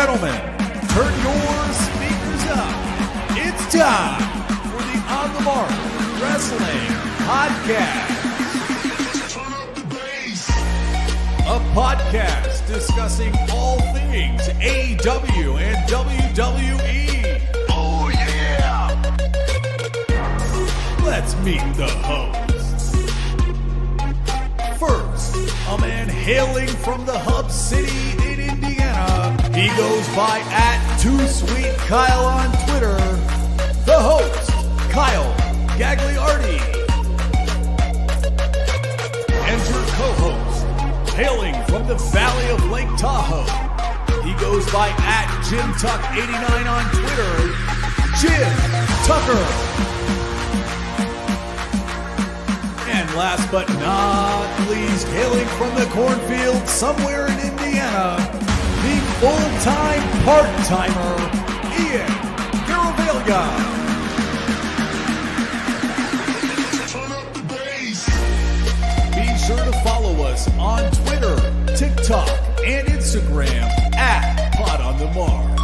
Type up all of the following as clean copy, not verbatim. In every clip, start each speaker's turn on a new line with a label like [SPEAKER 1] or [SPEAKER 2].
[SPEAKER 1] gentlemen, turn your speakers up. It's time for the On the Mark Wrestling Podcast. A podcast discussing all things AEW and WWE. Oh yeah! Let's meet the hosts. First, a man hailing from the hub city in Indiana. He goes by @TooSweetKyle on Twitter. The host, Kyle Gagliardi. Enter co-host, hailing from the valley of Lake Tahoe. He goes by @JimTuck89 on Twitter. Jim Tucker. And last but not least, hailing from the cornfield somewhere in Indiana, the full-time part-timer, Ian Garavaglia. Be sure to follow us on Twitter, TikTok, and Instagram @PodOnTheMark.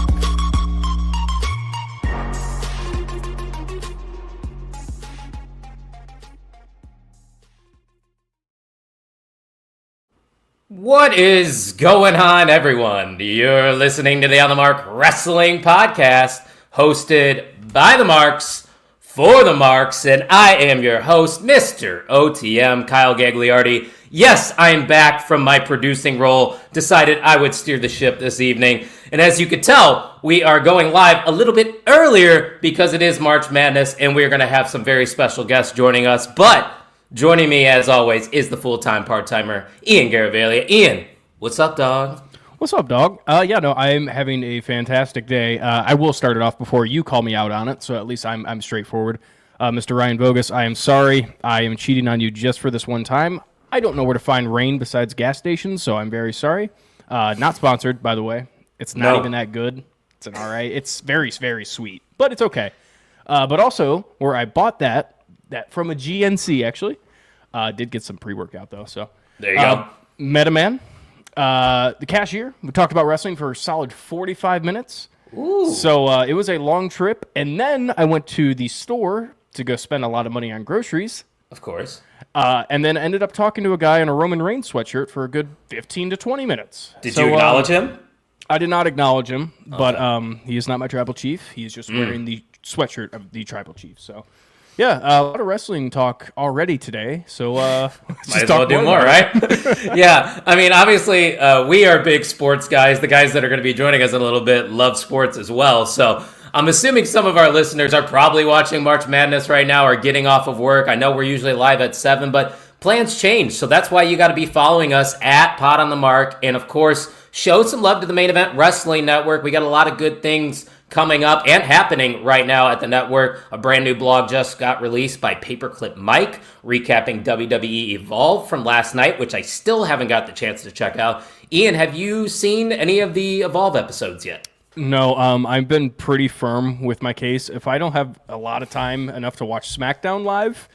[SPEAKER 2] What is going on, everyone? You're listening to the On the Mark Wrestling Podcast, hosted by the Marks, for the Marks, and I am your host, Mr. OTM, Kyle Gagliardi. Yes, I'm back from my producing role. Decided I would steer the ship this evening. And as you could tell, we are going live a little bit earlier because it is March Madness, and we're going to have some very special guests joining us. But joining me, as always, is the full-time part-timer, Ian Garavaglia. Ian, what's up, dog?
[SPEAKER 3] What's up, dog? I'm having a fantastic day. I will start it off before you call me out on it, so at least I'm straightforward. Mr. Ryan Bogus, I am sorry. I am cheating on you just for this one time. I don't know where to find rain besides gas stations, so I'm very sorry. Not sponsored, by the way. It's not even that good. It's an all right. It's very, very sweet, but it's okay. But also, where I bought that from a GNC, actually. Did get some pre-workout, though. So
[SPEAKER 2] there you go.
[SPEAKER 3] Met a man. The cashier. We talked about wrestling for a solid 45 minutes.
[SPEAKER 2] Ooh.
[SPEAKER 3] So it was a long trip. And then I went to the store to go spend a lot of money on groceries.
[SPEAKER 2] Of course.
[SPEAKER 3] And then ended up talking to a guy in a Roman Reigns sweatshirt for a good 15 to 20 minutes.
[SPEAKER 2] Did you acknowledge him?
[SPEAKER 3] I did not acknowledge him, but he is not my tribal chief. He is just wearing the sweatshirt of the tribal chief. So, yeah, a lot of wrestling talk already today. So, let's
[SPEAKER 2] might as well do more, right? Yeah, I mean, obviously, we are big sports guys. The guys that are going to be joining us in a little bit love sports as well. So, I'm assuming some of our listeners are probably watching March Madness right now or getting off of work. I know we're usually live at 7, but plans change. So that's why you got to be following us @PodOnTheMark. And, of course, show some love to the Main Event Wrestling Network. We got a lot of good things coming up and happening right now at the network. A brand new blog just got released by Paperclip Mike, recapping WWE Evolve from last night, which I still haven't got the chance to check out. Ian, have you seen any of the Evolve episodes yet?
[SPEAKER 3] No, I've been pretty firm with my case. If I don't have a lot of time enough to watch SmackDown live,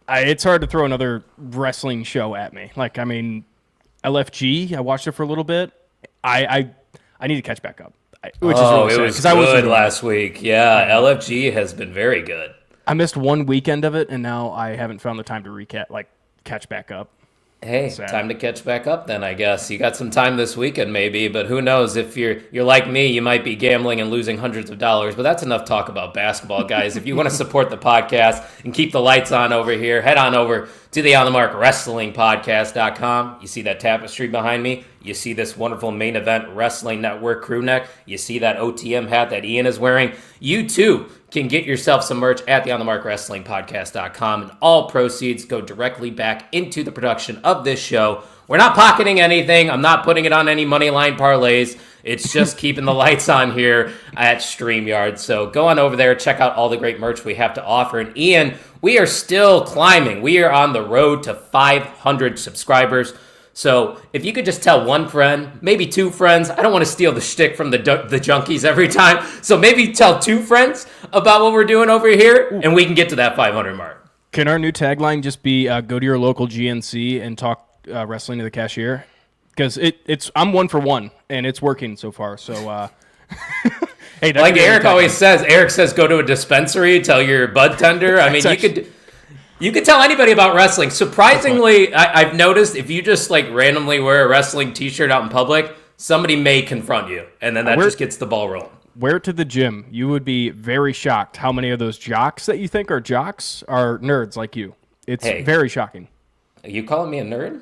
[SPEAKER 3] it's hard to throw another wrestling show at me. Like, I mean, LFG, I watched it for a little bit. I need to catch back up. Which is really
[SPEAKER 2] it was good last week. Yeah, LFG has been very good.
[SPEAKER 3] I missed one weekend of it, and now I haven't found the time to catch back up.
[SPEAKER 2] Hey, time to catch back up then, I guess. You got some time this weekend maybe, but who knows? If you're like me, you might be gambling and losing hundreds of dollars, but that's enough talk about basketball, guys. If you want to support the podcast and keep the lights on over here, head on over to the On the Mark Wrestling Podcast.com. You see that tapestry behind me? You see this wonderful Main Event Wrestling Network crew neck? You see that OTM hat that Ian is wearing? You too can get yourself some merch at the On the Mark Wrestling Podcast.com, and all proceeds go directly back into the production of this show. We're not pocketing anything. I'm not putting it on any money line parlays. It's just keeping the lights on here at StreamYard. So go on over there, check out all the great merch we have to offer. And Ian, we are still climbing. We are on the road to 500 subscribers. So if you could just tell one friend, maybe two friends, I don't want to steal the shtick from the junkies every time. So maybe tell two friends about what we're doing over here, and we can get to that 500 mark.
[SPEAKER 3] Can our new tagline just be go to your local GNC and talk wrestling to the cashier? Because I'm 1 for 1, and it's working so far. So Hey,
[SPEAKER 2] like Eric always says, go to a dispensary, tell your bud tender. I mean, you could tell anybody about wrestling. Surprisingly, I've noticed if you just like randomly wear a wrestling t-shirt out in public, somebody may confront you, and then that just gets the ball rolling.
[SPEAKER 3] Wear it to the gym. You would be very shocked how many of those jocks that you think are jocks are nerds like you. It's very shocking.
[SPEAKER 2] Are you calling me a nerd?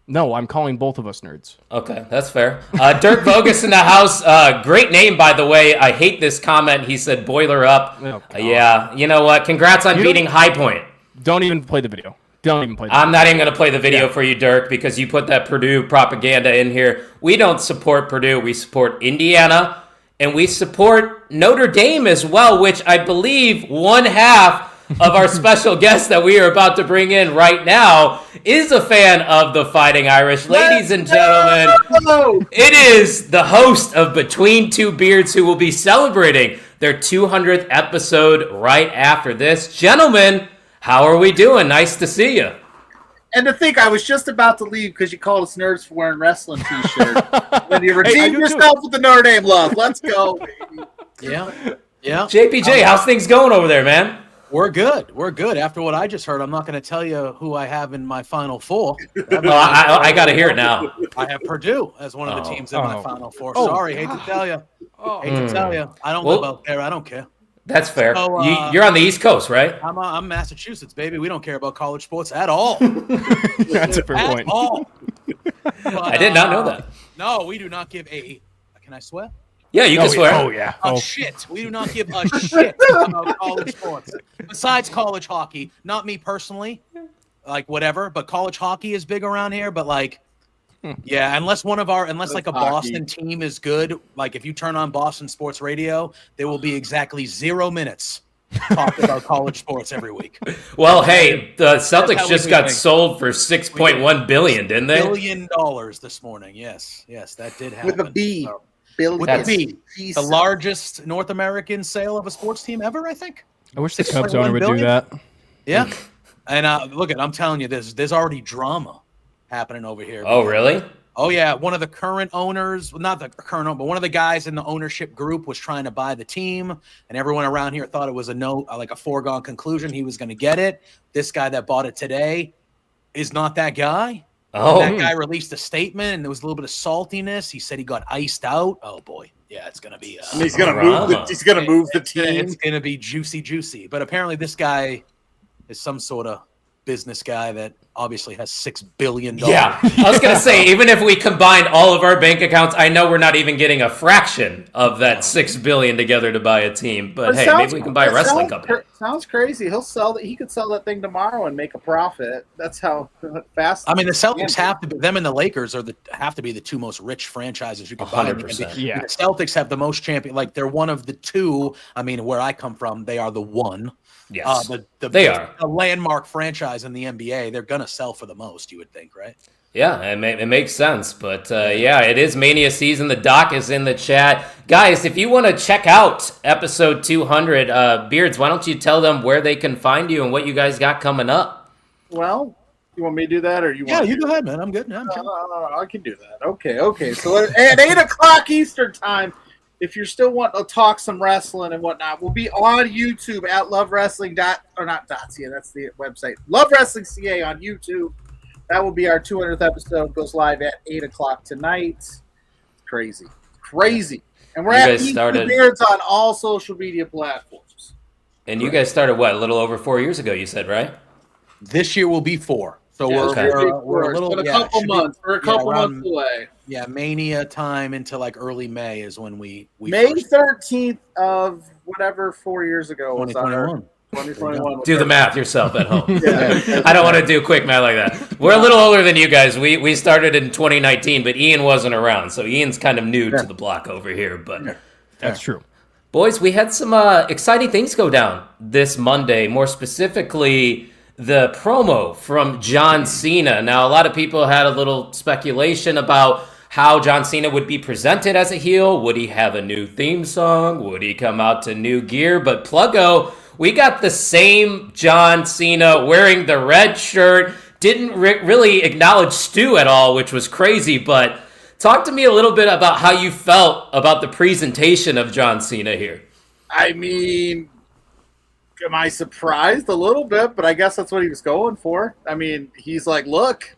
[SPEAKER 3] No, I'm calling both of us nerds.
[SPEAKER 2] Okay, that's fair. Dirk Bogus in the house. Great name, by the way. I hate this comment. He said, boiler up. Oh, yeah, you know what? Congrats on beating High Point.
[SPEAKER 3] Don't even play the video.
[SPEAKER 2] I'm not even going to play the video for you, Dirk, because you put that Purdue propaganda in here. We don't support Purdue. We support Indiana, and we support Notre Dame as well, which I believe one half of our special guest that we are about to bring in right now is a fan of the Fighting Irish. Ladies and gentlemen, it is the host of Between Two Beards who will be celebrating their 200th episode right after this. Gentlemen, how are we doing? Nice to see you.
[SPEAKER 4] And to think, I was just about to leave because you called us nerds for wearing wrestling t-shirts. When you redeemed yourself with the Notre Dame love. Let's go, baby.
[SPEAKER 5] Yeah.
[SPEAKER 2] JPJ, how's things going over there, man?
[SPEAKER 5] We're good. After what I just heard, I'm not going to tell you who I have in my Final Four.
[SPEAKER 2] I got to hear it now.
[SPEAKER 5] I have Purdue as one of the teams in my Final Four. Sorry, hate to tell you. Hate to tell you. I don't live out there. I don't care.
[SPEAKER 2] That's fair. So, you're on the East Coast, right?
[SPEAKER 5] I'm Massachusetts, baby. We don't care about college sports at all.
[SPEAKER 3] That's a fair point.
[SPEAKER 5] At all.
[SPEAKER 2] But, I did not know that.
[SPEAKER 5] No, we do not give a. Can I swear?
[SPEAKER 2] Yeah, you can swear.
[SPEAKER 3] Oh, yeah.
[SPEAKER 5] Shit. We do not give a shit about college sports. Besides college hockey, not me personally, like whatever, but college hockey is big around here. But like, yeah, unless like a Boston team is good, like if you turn on Boston sports radio, there will be exactly 0 minutes talking about college sports every week.
[SPEAKER 2] Well, hey, the Celtics just got sold for $6.1 billion, didn't they?
[SPEAKER 5] $1 billion this morning. Yes, that did happen.
[SPEAKER 4] With a B.
[SPEAKER 5] So, with a B. The largest North American sale of a sports team ever, I think.
[SPEAKER 3] I wish the Cubs owner would do that.
[SPEAKER 5] Yeah. And I'm telling you, there's already drama happening over here.
[SPEAKER 2] Oh, really?
[SPEAKER 5] Oh, yeah. One of the current owners, not the current owner, but one of the guys in the ownership group was trying to buy the team, and everyone around here thought it was a foregone conclusion. He was going to get it. This guy that bought it today is not that guy.
[SPEAKER 2] Oh,
[SPEAKER 5] that guy released a statement, and there was a little bit of saltiness. He said he got iced out. Oh boy, yeah, it's gonna be.
[SPEAKER 4] He's gonna move. He's gonna move the team.
[SPEAKER 5] It's gonna be juicy. But apparently, this guy is some sort of business guy that obviously has $6 billion.
[SPEAKER 2] Yeah, I was gonna say, even if we combine all of our bank accounts, I know we're not even getting a fraction of that $6 billion together to buy a team. But hey, maybe we can buy a wrestling company.
[SPEAKER 4] Sounds crazy. He could sell that thing tomorrow and make a profit. That's how fast.
[SPEAKER 5] I mean, the Celtics have to be. Them and the Lakers have to be the two most rich franchises you can buy.
[SPEAKER 2] 100%.
[SPEAKER 3] Yeah,
[SPEAKER 5] the Celtics have the most champion. Like they're one of the two. I mean, where I come from, they are the one.
[SPEAKER 2] Yes,
[SPEAKER 5] they are a landmark franchise in the NBA. They're gonna sell for the most, you would think, right?
[SPEAKER 2] Yeah, it makes sense. But yeah, it is Mania season. The doc is in the chat. Guys, if you want to check out episode 200, Beards, why don't you tell them where they can find you and what you guys got coming up?
[SPEAKER 4] Well, you want me to do that, or you want?
[SPEAKER 5] Yeah, you go ahead, man. I'm good.
[SPEAKER 4] No, I can do that. Okay. So at 8 o'clock Eastern time, if you're still wanting to talk some wrestling and whatnot, we'll be on YouTube at lovewrestling.ca. That's the website. Love Wrestling CA on YouTube. That will be our 200th episode. Goes live at 8 o'clock tonight. Crazy. And we're at Beards on all social media platforms.
[SPEAKER 2] And you guys started, what, a little over 4 years ago, you said, right?
[SPEAKER 5] This year will be 4. So we're a little
[SPEAKER 4] a couple months. We're a couple months away.
[SPEAKER 5] Yeah, Mania time into like early May is when we
[SPEAKER 4] May 13th of whatever 4 years ago was
[SPEAKER 5] 2021.
[SPEAKER 4] 2021.
[SPEAKER 2] Do the math yourself at home. I don't want to do quick math like that. We're a little older than you guys. We started in 2019, but Ian wasn't around, so Ian's kind of new to the block over here. But
[SPEAKER 3] that's true.
[SPEAKER 2] Boys, we had some exciting things go down this Monday. More specifically, the promo from John Cena. Now, a lot of people had a little speculation about how John Cena would be presented as a heel. Would he have a new theme song? Would he come out to new gear? But Pluggo, we got the same John Cena wearing the red shirt. Didn't really acknowledge Stu at all, which was crazy. But Talk to me a little bit about how you felt about the presentation of John Cena here.
[SPEAKER 4] I mean, am I surprised a little bit? But I guess that's what he was going for. I mean, he's like, look,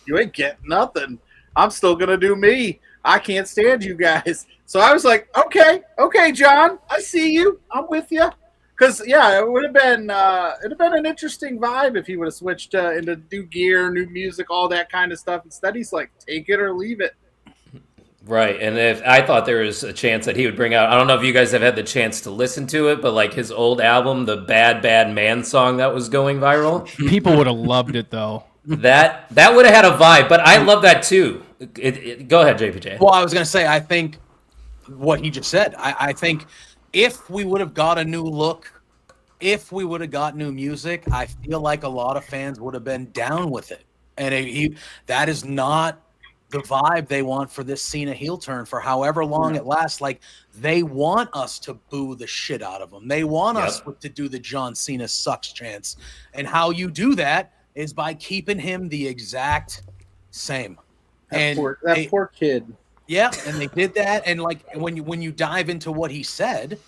[SPEAKER 4] you ain't getting nothing. I'm still going to do me. I can't stand you guys. So I was like, okay, John, I see you. I'm with you. Because, yeah, it would have been an interesting vibe if he would have switched into new gear, new music, all that kind of stuff. Instead, he's like, take it or leave it.
[SPEAKER 2] Right, and if I thought there was a chance that he would bring out, I don't know if you guys have had the chance to listen to it, but like his old album, the Bad Bad Man song that was going viral.
[SPEAKER 3] People would have loved it though.
[SPEAKER 2] That would have had a vibe, but I love that too. Go ahead, JPJ.
[SPEAKER 5] Well, I was going to say, I think what he just said, I think if we would have got a new look, if we would have got new music, I feel like a lot of fans would have been down with it. And that is not the vibe they want for this Cena heel turn for however long it lasts. Like, they want us to boo the shit out of him. They want us to do the John Cena sucks chants. And how you do that is by keeping him the exact same.
[SPEAKER 4] That poor kid.
[SPEAKER 5] Yeah, and they did that. And like when you dive into what he said,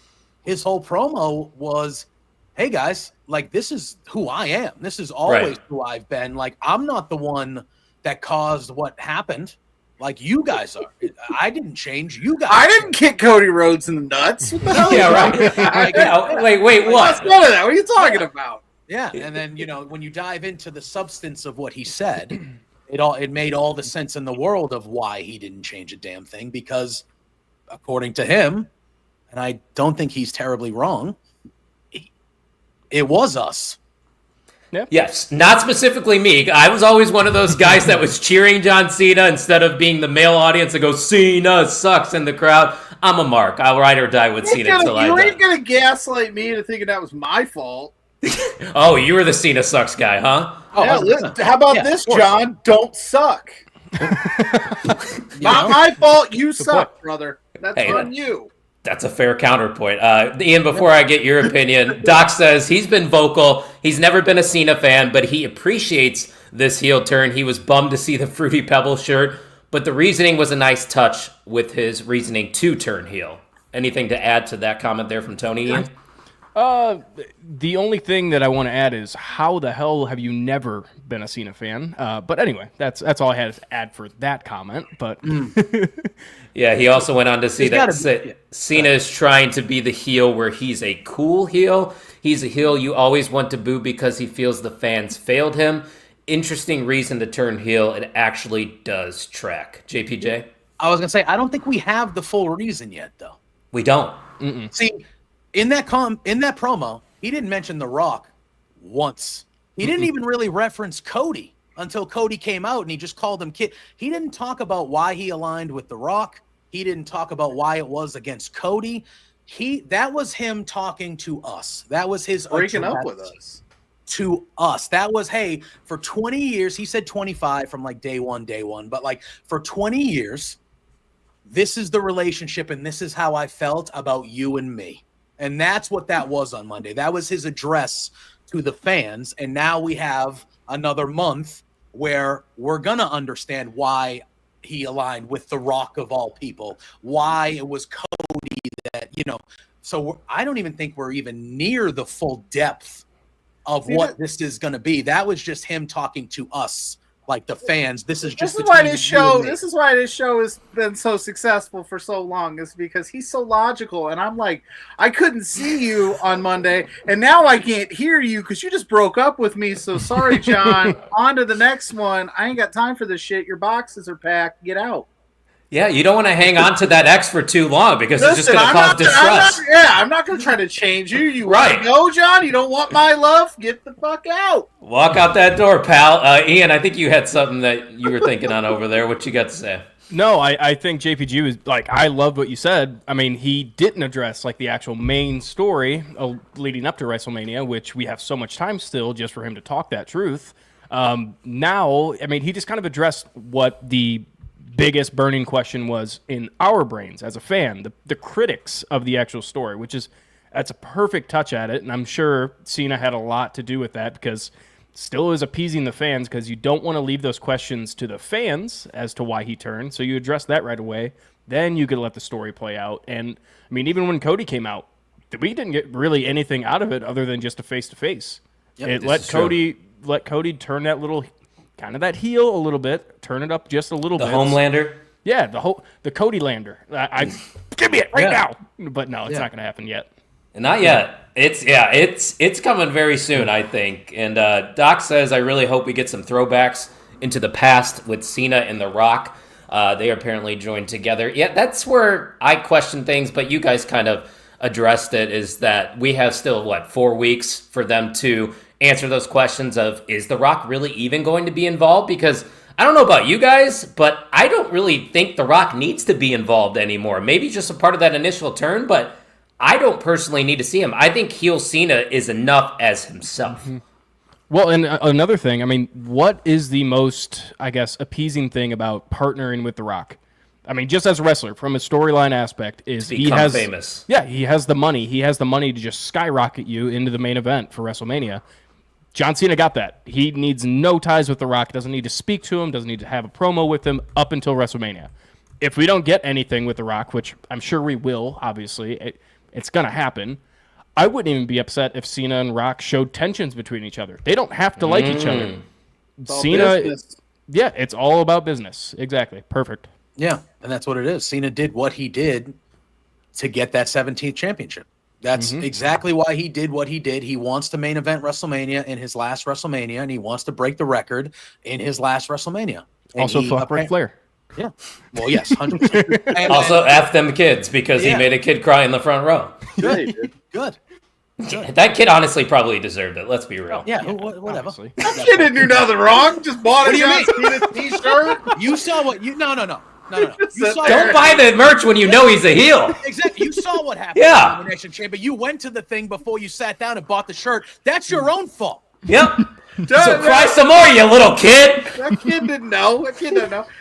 [SPEAKER 5] his whole promo was, hey guys, like, this is who I am. This is always who I've been. Like, I'm not the one that caused what happened. Like, you guys are. I didn't change. You guys.
[SPEAKER 4] I didn't kick Cody Rhodes in the nuts. What the hell?
[SPEAKER 2] Yeah, right. Wait, what?
[SPEAKER 4] What's none of that? What are you talking about?
[SPEAKER 5] Yeah, and then when you dive into the substance of what he said, it made all the sense in the world of why he didn't change a damn thing. Because, according to him, and I don't think he's terribly wrong, it was us.
[SPEAKER 3] Yep.
[SPEAKER 2] Yes, not specifically me. I was always one of those guys that was cheering John Cena instead of being the male audience that goes, Cena sucks in the crowd. I'm a mark. I'll ride or die with Cena until I die.
[SPEAKER 4] You ain't going to gaslight me into thinking that was my fault.
[SPEAKER 2] Oh, you were the Cena sucks guy, huh?
[SPEAKER 5] Oh,
[SPEAKER 4] Yeah, how about this, John? Don't suck. Not my fault. You suck, brother. That's on you.
[SPEAKER 2] That's a fair counterpoint. Ian, before I get your opinion, Doc says he's been vocal. He's never been a Cena fan, but he appreciates this heel turn. He was bummed to see the Fruity Pebbles shirt, but the reasoning was a nice touch with his reasoning to turn heel. Anything to add to that comment there from Tony, Ian?
[SPEAKER 3] The only thing that I want to add is, how the hell have you never been a Cena fan? But anyway, that's all I had to add for that comment. But
[SPEAKER 2] yeah, he also went on to see that Cena is trying to be the heel where he's a cool heel. He's a heel you always want to boo because he feels the fans failed him. Interesting reason to turn heel. It actually does track. JPJ?
[SPEAKER 5] I was going to say, I don't think we have the full reason yet, though.
[SPEAKER 2] We don't.
[SPEAKER 5] See, in that promo, he didn't mention The Rock once. He didn't even really reference Cody until Cody came out and he just called him kid. He didn't talk about why he aligned with The Rock. He didn't talk about why it was against Cody. That was him talking to us. That was his
[SPEAKER 4] breaking up with us.
[SPEAKER 5] To us. That was, hey, for 20 years, he said 25 from like day one, but like for 20 years, this is the relationship and this is how I felt about you and me. And that's what that was on Monday. That was his address to the fans. And now we have another month where we're going to understand why he aligned with The Rock of all people, why it was Cody that, so I don't even think we're even near the full depth of what this is going to be. That was just him talking to us, like the fans. This is why this show
[SPEAKER 4] has been so successful for so long, is because he's so logical. And I'm like, I couldn't see you on Monday, and now I can't hear you because you just broke up with me. So sorry, John. On to the next one. I ain't got time for this shit. Your boxes are packed. Get out.
[SPEAKER 2] Yeah, you don't want to hang on to that X for too long because it's just going to cause distrust.
[SPEAKER 4] I'm not going to try to change you. You want to go, John? You don't want my love? Get the fuck out.
[SPEAKER 2] Walk out that door, pal. Ian, I think you had something that you were thinking on over there. What you got to say?
[SPEAKER 3] No, I think JPG was like, I loved what you said. I mean, he didn't address like the actual main story leading up to WrestleMania, which we have so much time still just for him to talk that truth. Now, I mean, he just kind of addressed what the biggest burning question was in our brains as a fan, the critics of the actual story, that's a perfect touch at it. And I'm sure Cena had a lot to do with that because still is appeasing the fans because you don't want to leave those questions to the fans as to why he turned. So you address that right away. Then you could let the story play out. And, I mean, even when Cody came out, we didn't get really anything out of it other than just a face-to-face. It let Cody turn that little, kind of that heel a little bit, turn it up just a little bit.
[SPEAKER 2] The Homelander?
[SPEAKER 3] Yeah, the Cody Lander. Give me it right now. But no, it's not going to happen yet.
[SPEAKER 2] Not yet. It's coming very soon, I think. And Doc says, I really hope we get some throwbacks into the past with Cena and The Rock. They apparently joined together. Yeah, that's where I question things, but you guys kind of addressed it, is that we have still, 4 weeks for them to answer those questions of, is The Rock really even going to be involved? Because I don't know about you guys, but I don't really think The Rock needs to be involved anymore. Maybe just a part of that initial turn, but I don't personally need to see him. I think heel Cena is enough as himself. Mm-hmm.
[SPEAKER 3] Well, and another thing, I mean, what is the most, I guess, appeasing thing about partnering with The Rock? I mean, just as a wrestler, from a storyline aspect, is he has
[SPEAKER 2] famous.
[SPEAKER 3] Yeah, he has the money. He has the money to just skyrocket you into the main event for WrestleMania. John Cena got that. He needs no ties with The Rock. Doesn't need to speak to him. Doesn't need to have a promo with him up until WrestleMania. If we don't get anything with The Rock, which I'm sure we will, obviously, it's going to happen. I wouldn't even be upset if Cena and Rock showed tensions between each other. They don't have to like each other. Cena, yeah, it's all about business. Exactly. Perfect.
[SPEAKER 5] Yeah, and that's what it is. Cena did what he did to get that 17th championship. That's exactly why he did what he did. He wants to main event WrestleMania in his last WrestleMania, and he wants to break the record in his last WrestleMania. And
[SPEAKER 3] also, fuck Ric Flair.
[SPEAKER 5] Yeah. Well, yes, 100%.
[SPEAKER 2] Also, F them kids, because he made a kid cry in the front row.
[SPEAKER 5] Good. Good.
[SPEAKER 2] That kid honestly probably deserved it. Let's be real.
[SPEAKER 5] Yeah, whatever.
[SPEAKER 4] That kid didn't do nothing wrong. Just bought a John Cena t-shirt.
[SPEAKER 5] You saw what you no. You saw
[SPEAKER 2] Don't buy the merch when you know he's a heel.
[SPEAKER 5] Exactly. You saw what happened in the Elimination Chamber. You went to the thing before you sat down and bought the shirt. That's your own fault.
[SPEAKER 2] Yep. So cry some more, you little kid.
[SPEAKER 4] That kid didn't know.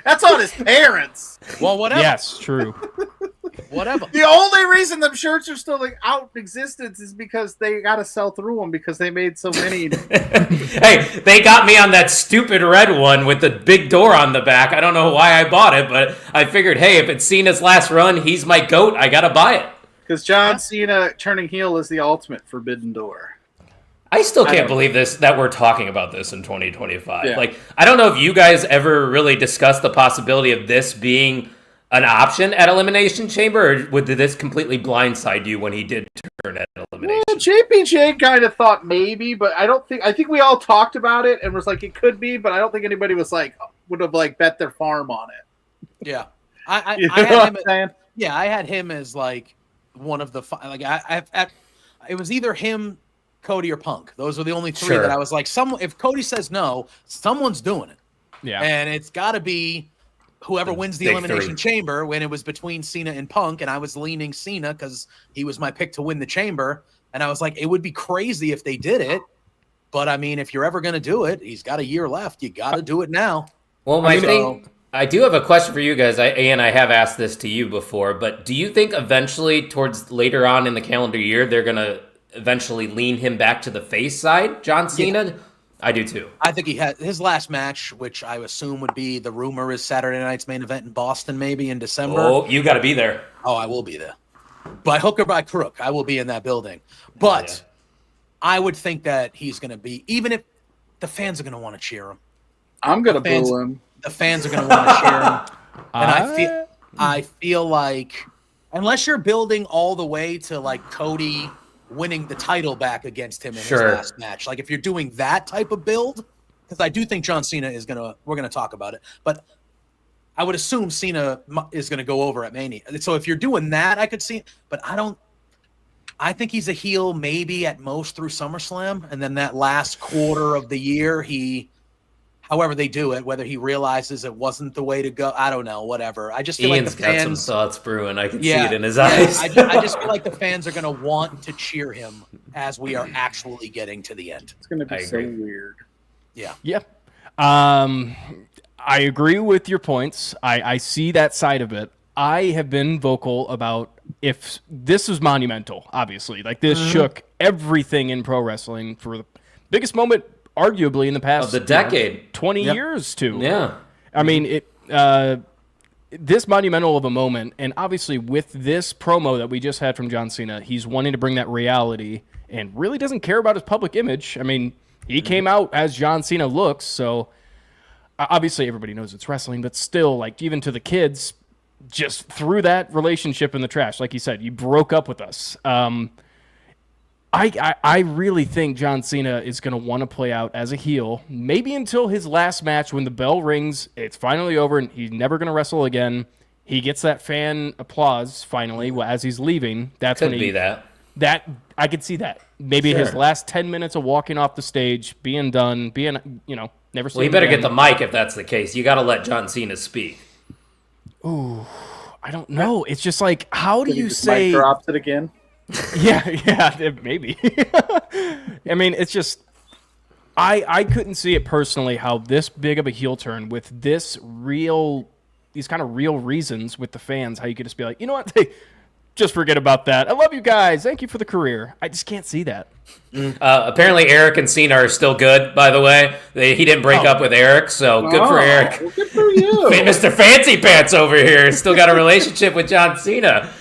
[SPEAKER 4] That's on his parents.
[SPEAKER 5] Well, whatever.
[SPEAKER 3] Yes, true.
[SPEAKER 5] Whatever.
[SPEAKER 4] The only reason them shirts are still out in existence is because they got to sell through them because they made so many.
[SPEAKER 2] Hey, they got me on that stupid red one with the big door on the back. I don't know why I bought it, but I figured, hey, if it's Cena's last run, he's my GOAT. I got to buy it.
[SPEAKER 4] Because John Cena turning heel is the ultimate forbidden door.
[SPEAKER 2] I still can't believe that we're talking about this in 2025.
[SPEAKER 4] Yeah.
[SPEAKER 2] I don't know if you guys ever really discussed the possibility of this being an option at Elimination Chamber, or did this completely blindside you when he did turn at Elimination?
[SPEAKER 4] Well, JPJ kind of thought maybe, but I think we all talked about it and was like, it could be, but I don't think anybody would have bet their farm on it.
[SPEAKER 5] Yeah.
[SPEAKER 4] I
[SPEAKER 5] had him as one of the it was either him, Cody, or Punk. Those were the only three that I was like, if Cody says no, someone's doing it. Yeah. And it's got to be whoever wins the Elimination Chamber. When it was between Cena and Punk, and I was leaning Cena because he was my pick to win the Chamber. And I was like, it would be crazy if they did it. But, I mean, if you're ever going to do it, he's got a year left. You got to do it now.
[SPEAKER 2] Well, I do have a question for you guys. I have asked this to you before, but do you think eventually, towards later on in the calendar year, they're going to eventually lean him back to the face side, John Cena? Yeah. I do too.
[SPEAKER 5] I think he had his last match, which I assume would be, the rumor is Saturday night's main event in Boston, maybe in December.
[SPEAKER 2] Oh, you got to be there.
[SPEAKER 5] Oh, I will be there. By hook or by crook, I will be in that building. But I would think that he's going to be, even if the fans are going to want to cheer him.
[SPEAKER 4] I'm going to boo him.
[SPEAKER 5] The fans are going to want to cheer him. And I feel like, unless you're building all the way to Cody winning the title back against him in his last match. If you're doing that type of build, because I do think John Cena we're going to talk about it, but I would assume Cena is going to go over at Mania. So if you're doing that, I could see, but I think he's a heel maybe at most through SummerSlam. And then that last quarter of the year, however they do it, whether he realizes it wasn't the way to go, I don't know, whatever. I just feel
[SPEAKER 2] Ian's
[SPEAKER 5] like the fans
[SPEAKER 2] got some thoughts brewing. I can see it in his eyes.
[SPEAKER 5] I just feel like the fans are going to want to cheer him as we are actually getting to the end.
[SPEAKER 4] It's going to be so weird.
[SPEAKER 5] Yeah.
[SPEAKER 3] Yeah. I agree with your points. I see that side of it. I have been vocal about if this was monumental, obviously. This shook everything in pro wrestling for the biggest moment arguably in the past
[SPEAKER 2] of the decade,
[SPEAKER 3] 20 years too.
[SPEAKER 2] Yeah.
[SPEAKER 3] I mean, this monumental of a moment, and obviously with this promo that we just had from John Cena, he's wanting to bring that reality and really doesn't care about his public image. I mean, he came out as John Cena looks, so obviously everybody knows it's wrestling, but still, like, even to the kids, just threw that relationship in the trash. Like you said, you broke up with us. I really think John Cena is going to want to play out as a heel, maybe until his last match when the bell rings, it's finally over, and he's never going to wrestle again. He gets that fan applause finally as he's leaving. That's
[SPEAKER 2] Could
[SPEAKER 3] when
[SPEAKER 2] be that.
[SPEAKER 3] That I could see that. Maybe his last 10 minutes of walking off the stage, being done, never.
[SPEAKER 2] Well, you better get the mic if that's the case. You got to let John Cena speak.
[SPEAKER 3] Ooh, I don't know. It's just like, how do you say?
[SPEAKER 4] Mic drops it again.
[SPEAKER 3] Yeah, maybe. I mean, it's just I couldn't see it personally how this big of a heel turn with these kind of real reasons with the fans, how you could just be like, you know what, hey, just forget about that. I love you guys. Thank you for the career. I just can't see that.
[SPEAKER 2] Apparently, Eric and Cena are still good, by the way. He didn't break up with Eric, so good for Eric.
[SPEAKER 4] Well, good for you.
[SPEAKER 2] Mr. Fancy Pants over here still got a relationship with John Cena.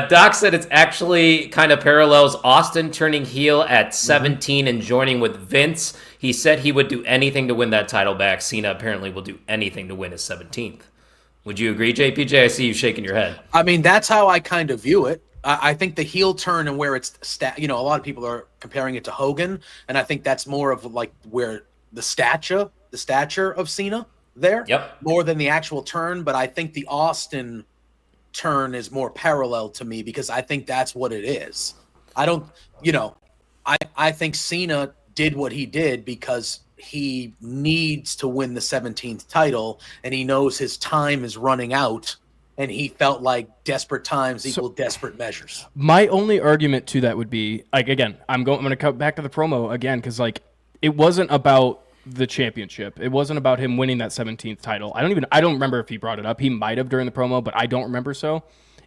[SPEAKER 2] Doc said it's actually kind of parallels Austin turning heel at 17 and joining with Vince. He said he would do anything to win that title back. Cena apparently will do anything to win his 17th. Would you agree, JPJ? I see you shaking your head.
[SPEAKER 5] I mean, that's how I kind of view it. I think the heel turn and where it's a lot of people are comparing it to Hogan, and I think that's more of like where the stature of Cena there, more than the actual turn. But I think the Austin turn is more parallel to me because I think that's what it is. I don't, I think Cena did what he did because he needs to win the 17th title, and he knows his time is running out. And he felt like desperate times equal desperate measures.
[SPEAKER 3] My only argument to that would be, like, again, I'm going to come back to the promo again because, like, it wasn't about the championship. It wasn't about him winning that 17th title. I don't remember if he brought it up. He might have during the promo, but I don't remember so.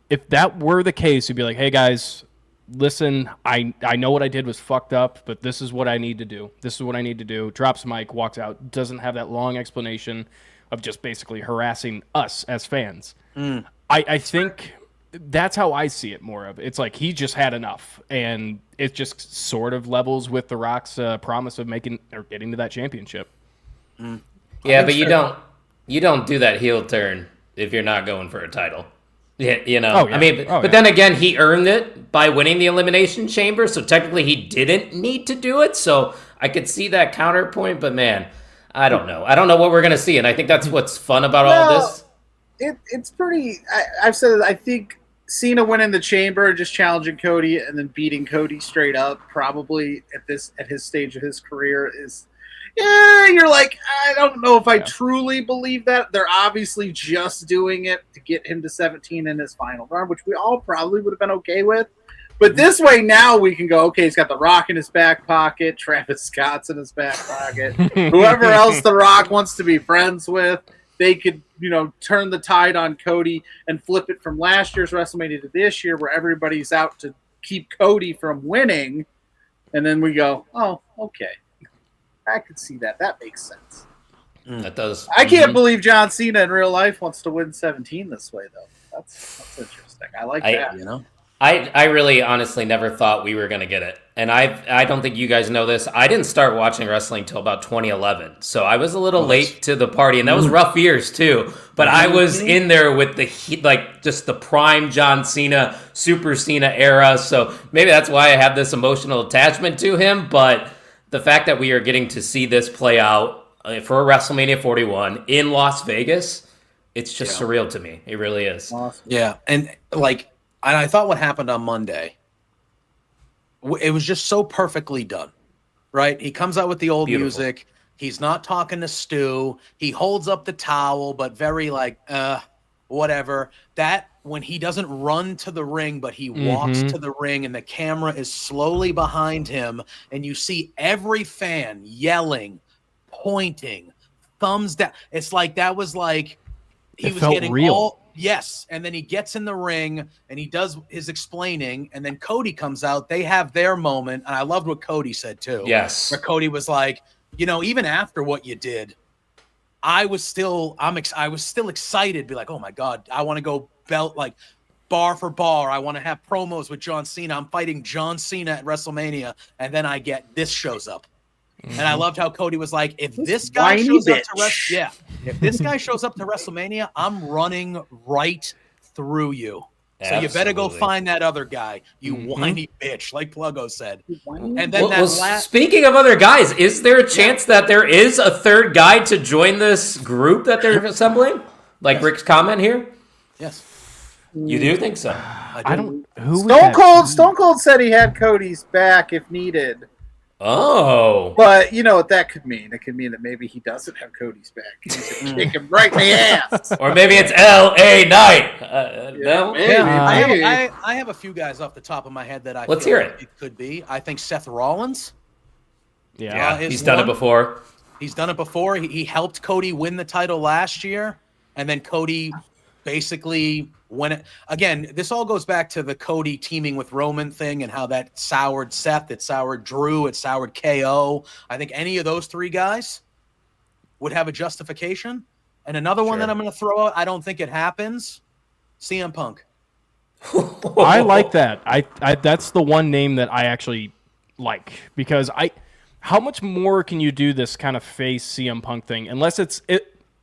[SPEAKER 3] If that were the case, he'd be like, hey, guys, listen, I know what I did was fucked up, but this is what I need to do. This is what I need to do. Drops mic, walks out, doesn't have that long explanation of just basically harassing us as fans. I think that's how I see it more of. It's like he just had enough, and it just sort of levels with The Rock's promise of making or getting to that championship.
[SPEAKER 2] Yeah, but you don't do that heel turn if you're not going for a title. Yeah, I mean, but then again, he earned it by winning the Elimination Chamber, so technically he didn't need to do it. So I could see that counterpoint, but man, I don't know. I don't know what we're gonna see, and I think that's what's fun about all this.
[SPEAKER 4] It's pretty. I've said it. I think Cena winning the Chamber, just challenging Cody, and then beating Cody straight up, probably at his stage of his career is. Yeah, you're like, I don't know if I truly believe that. They're obviously just doing it to get him to 17 in his final run, which we all probably would have been okay with. But this way now we can go, okay, he's got The Rock in his back pocket, Travis Scott's in his back pocket, whoever else The Rock wants to be friends with. They could, turn the tide on Cody and flip it from last year's WrestleMania to this year where everybody's out to keep Cody from winning. And then we go, oh, okay. I could see that. That makes sense.
[SPEAKER 2] That does.
[SPEAKER 4] I can't believe John Cena in real life wants to win 17 this way, though. That's interesting. I like that.
[SPEAKER 2] I really honestly never thought we were going to get it. And I don't think you guys know this. I didn't start watching wrestling until about 2011. So I was a little late to the party, and that was rough years too. But I was in there with just the prime John Cena, Super Cena era. So maybe that's why I have this emotional attachment to him. But the fact that we are getting to see this play out for WrestleMania 41 in Las Vegas, it's just surreal to me. It really is.
[SPEAKER 4] Awesome.
[SPEAKER 5] Yeah. And I thought what happened on Monday, it was just so perfectly done, right? He comes out with the old music. He's not talking to Stu. He holds up the towel, but very whatever. That when he doesn't run to the ring, but he walks to the ring and the camera is slowly behind him and you see every fan yelling, pointing, thumbs down. It's like that was like he was getting real. Yes, and then he gets in the ring and he does his explaining, and then Cody comes out. They have their moment, and I loved what Cody said too.
[SPEAKER 2] Yes,
[SPEAKER 5] where Cody was like, even after what you did, I was still excited. Be like, oh my God, I want to go belt like bar for bar. I want to have promos with John Cena. I'm fighting John Cena at WrestleMania, and then this shows up. And I loved how Cody was like, if this guy shows up to if this guy shows up to WrestleMania, I'm running right through you. So you better go find that other guy, you whiny bitch, like Pluggo said. And then
[SPEAKER 2] speaking of other guys, is there a chance that there is a third guy to join this group that they're assembling? Like Rick's comment here?
[SPEAKER 5] Yes.
[SPEAKER 2] You do think so?
[SPEAKER 3] I don't. Who
[SPEAKER 4] Stone Cold said he had Cody's back if needed.
[SPEAKER 2] Oh.
[SPEAKER 4] But you know what that could mean? It could mean that maybe he doesn't have Cody's back. He's gonna kick him right in the ass.
[SPEAKER 2] Or maybe it's L.A. Knight. No?
[SPEAKER 4] Maybe.
[SPEAKER 5] I have a few guys off the top of my head that I
[SPEAKER 2] Let's
[SPEAKER 5] feel
[SPEAKER 2] hear
[SPEAKER 5] like
[SPEAKER 2] it.
[SPEAKER 5] It could be. I think Seth Rollins.
[SPEAKER 2] Yeah, he's done it before.
[SPEAKER 5] He's done it before. He helped Cody win the title last year, and then Cody basically again, this all goes back to the Cody teaming with Roman thing and how that soured Seth, it soured Drew, it soured KO. I think any of those three guys would have a justification. And another one that I'm going to throw out, I don't think it happens, CM Punk.
[SPEAKER 3] I like that. I that's the one name that I actually like, because how much more can you do this kind of face CM Punk thing unless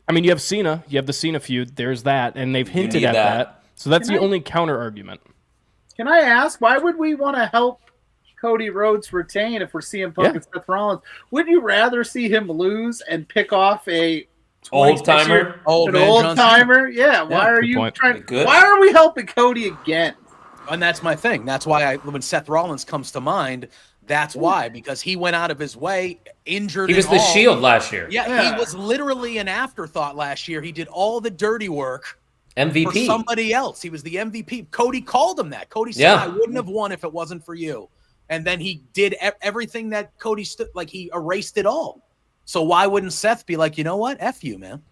[SPEAKER 3] I mean, you have Cena, you have the Cena feud, there's that, and they've hinted at that. So that's the only counter argument.
[SPEAKER 4] Can I ask, why would we want to help Cody Rhodes retain if we're CM Punk and Seth Rollins? Wouldn't you rather see him lose and pick off a
[SPEAKER 2] old-timer?
[SPEAKER 4] Old-timer? Yeah, why are you trying? Why are we helping Cody again?
[SPEAKER 5] And that's my thing. That's why when Seth Rollins comes to mind, that's why, because he went out of his way, injured.
[SPEAKER 2] He was the Shield last year.
[SPEAKER 5] Yeah, he was literally an afterthought last year. He did all the dirty work.
[SPEAKER 2] MVP.
[SPEAKER 5] For somebody else. He was the MVP. Cody called him that. Cody said, I wouldn't have won if it wasn't for you. And then he did everything that Cody he erased it all. So why wouldn't Seth be like, you know what? F you, man.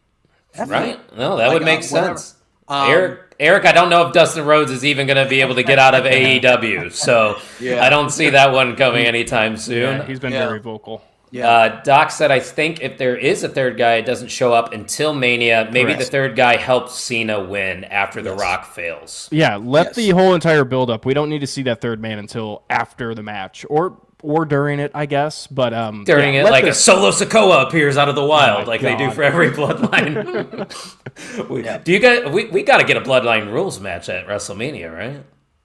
[SPEAKER 5] F
[SPEAKER 2] right.
[SPEAKER 5] You.
[SPEAKER 2] No, that would make sense. Eric, I don't know if Dustin Rhodes is even going to be able to get out of AEW, so I don't see that one coming anytime soon.
[SPEAKER 3] Yeah, he's been very vocal.
[SPEAKER 2] Doc said, I think if there is a third guy, it doesn't show up until Mania. Maybe the third guy helps Cena win after The Rock fails.
[SPEAKER 3] Yeah, let the whole entire build up. We don't need to see that third man until after the match or during it, I guess. But
[SPEAKER 2] during it, like a Solo Sikoa appears out of the wild, like they do for every bloodline. Do you guys? We got to get a bloodline rules match at WrestleMania, right?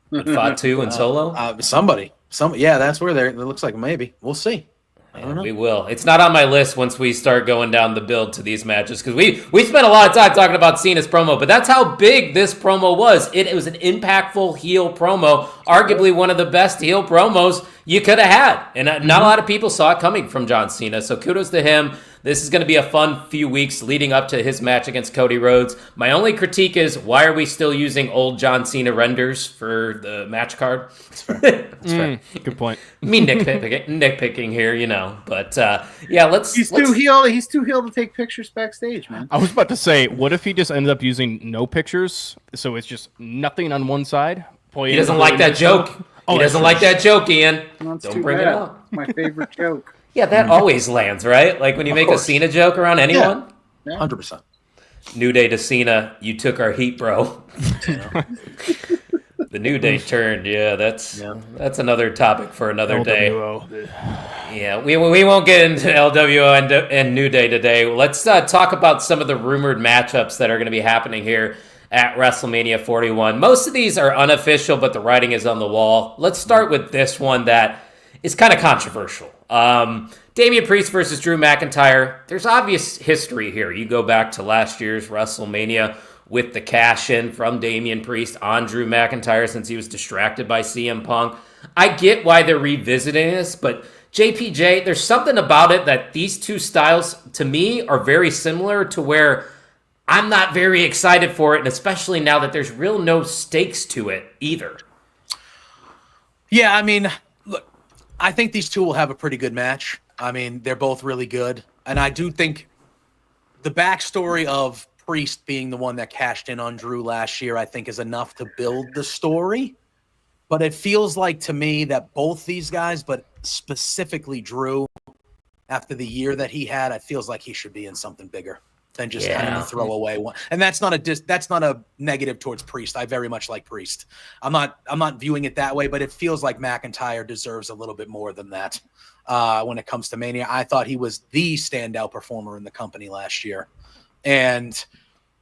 [SPEAKER 2] With Fatu and Solo.
[SPEAKER 5] Somebody. That's where it looks like maybe. We'll see.
[SPEAKER 2] We will. It's not on my list once we start going down the build to these matches, because we spent a lot of time talking about Cena's promo, but that's how big this promo was. It was an impactful heel promo, arguably one of the best heel promos you could have had, and not a lot of people saw it coming from John Cena, so kudos to him. This is going to be a fun few weeks leading up to his match against Cody Rhodes. My only critique is, why are we still using old John Cena renders for the match card? That's fair.
[SPEAKER 3] That's fair. Good point.
[SPEAKER 2] Me nitpicking here, But let's.
[SPEAKER 4] He's too heel. He's too heel to take pictures backstage, man.
[SPEAKER 3] I was about to say, what if he just ended up using no pictures, so it's just nothing on one side?
[SPEAKER 2] He doesn't like that joke. He doesn't like that joke, Ian. Don't bring it up.
[SPEAKER 4] My favorite joke.
[SPEAKER 2] Yeah, that always lands, right? Like when you make a Cena joke around anyone.
[SPEAKER 5] 100%.
[SPEAKER 2] New Day to Cena, you took our heat, bro. The New Day turned. Yeah, that's another topic for another day. Yeah, we won't get into LWO and New Day today. Let's talk about some of the rumored matchups that are going to be happening here at WrestleMania 41. Most of these are unofficial, but the writing is on the wall. Let's start with this one that is kind of controversial. Damian Priest versus Drew McIntyre. There's obvious history here. You go back to last year's WrestleMania with the cash-in from Damian Priest on Drew McIntyre since he was distracted by CM Punk. I get why they're revisiting this, but JPJ, there's something about it that these two styles, to me, are very similar to where I'm not very excited for it, and especially now that there's real no stakes to it either.
[SPEAKER 5] Yeah, I mean, look, I think these two will have a pretty good match. I mean, they're both really good. And I do think the backstory of Priest being the one that cashed in on Drew last year, I think is enough to build the story. But it feels like to me that both these guys, but specifically Drew, after the year that he had, it feels like he should be in something bigger than just kind of a
[SPEAKER 2] Yeah.
[SPEAKER 5] throwaway one. And that's not a negative towards Priest. I very much like Priest. I'm not viewing it that way, but it feels like McIntyre deserves a little bit more than that when it comes to Mania. I thought he was the standout performer in the company last year. And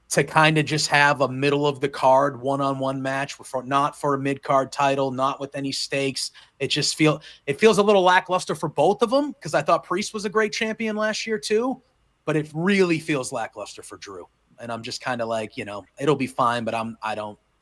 [SPEAKER 5] to kind of just have a middle of the card one-on-one match not for a mid-card title, not with any stakes. It feels a little lackluster for both of them, because I thought Priest was a great champion last year too, but it really feels lackluster for Drew. And I'm just kind of like, it'll be fine, but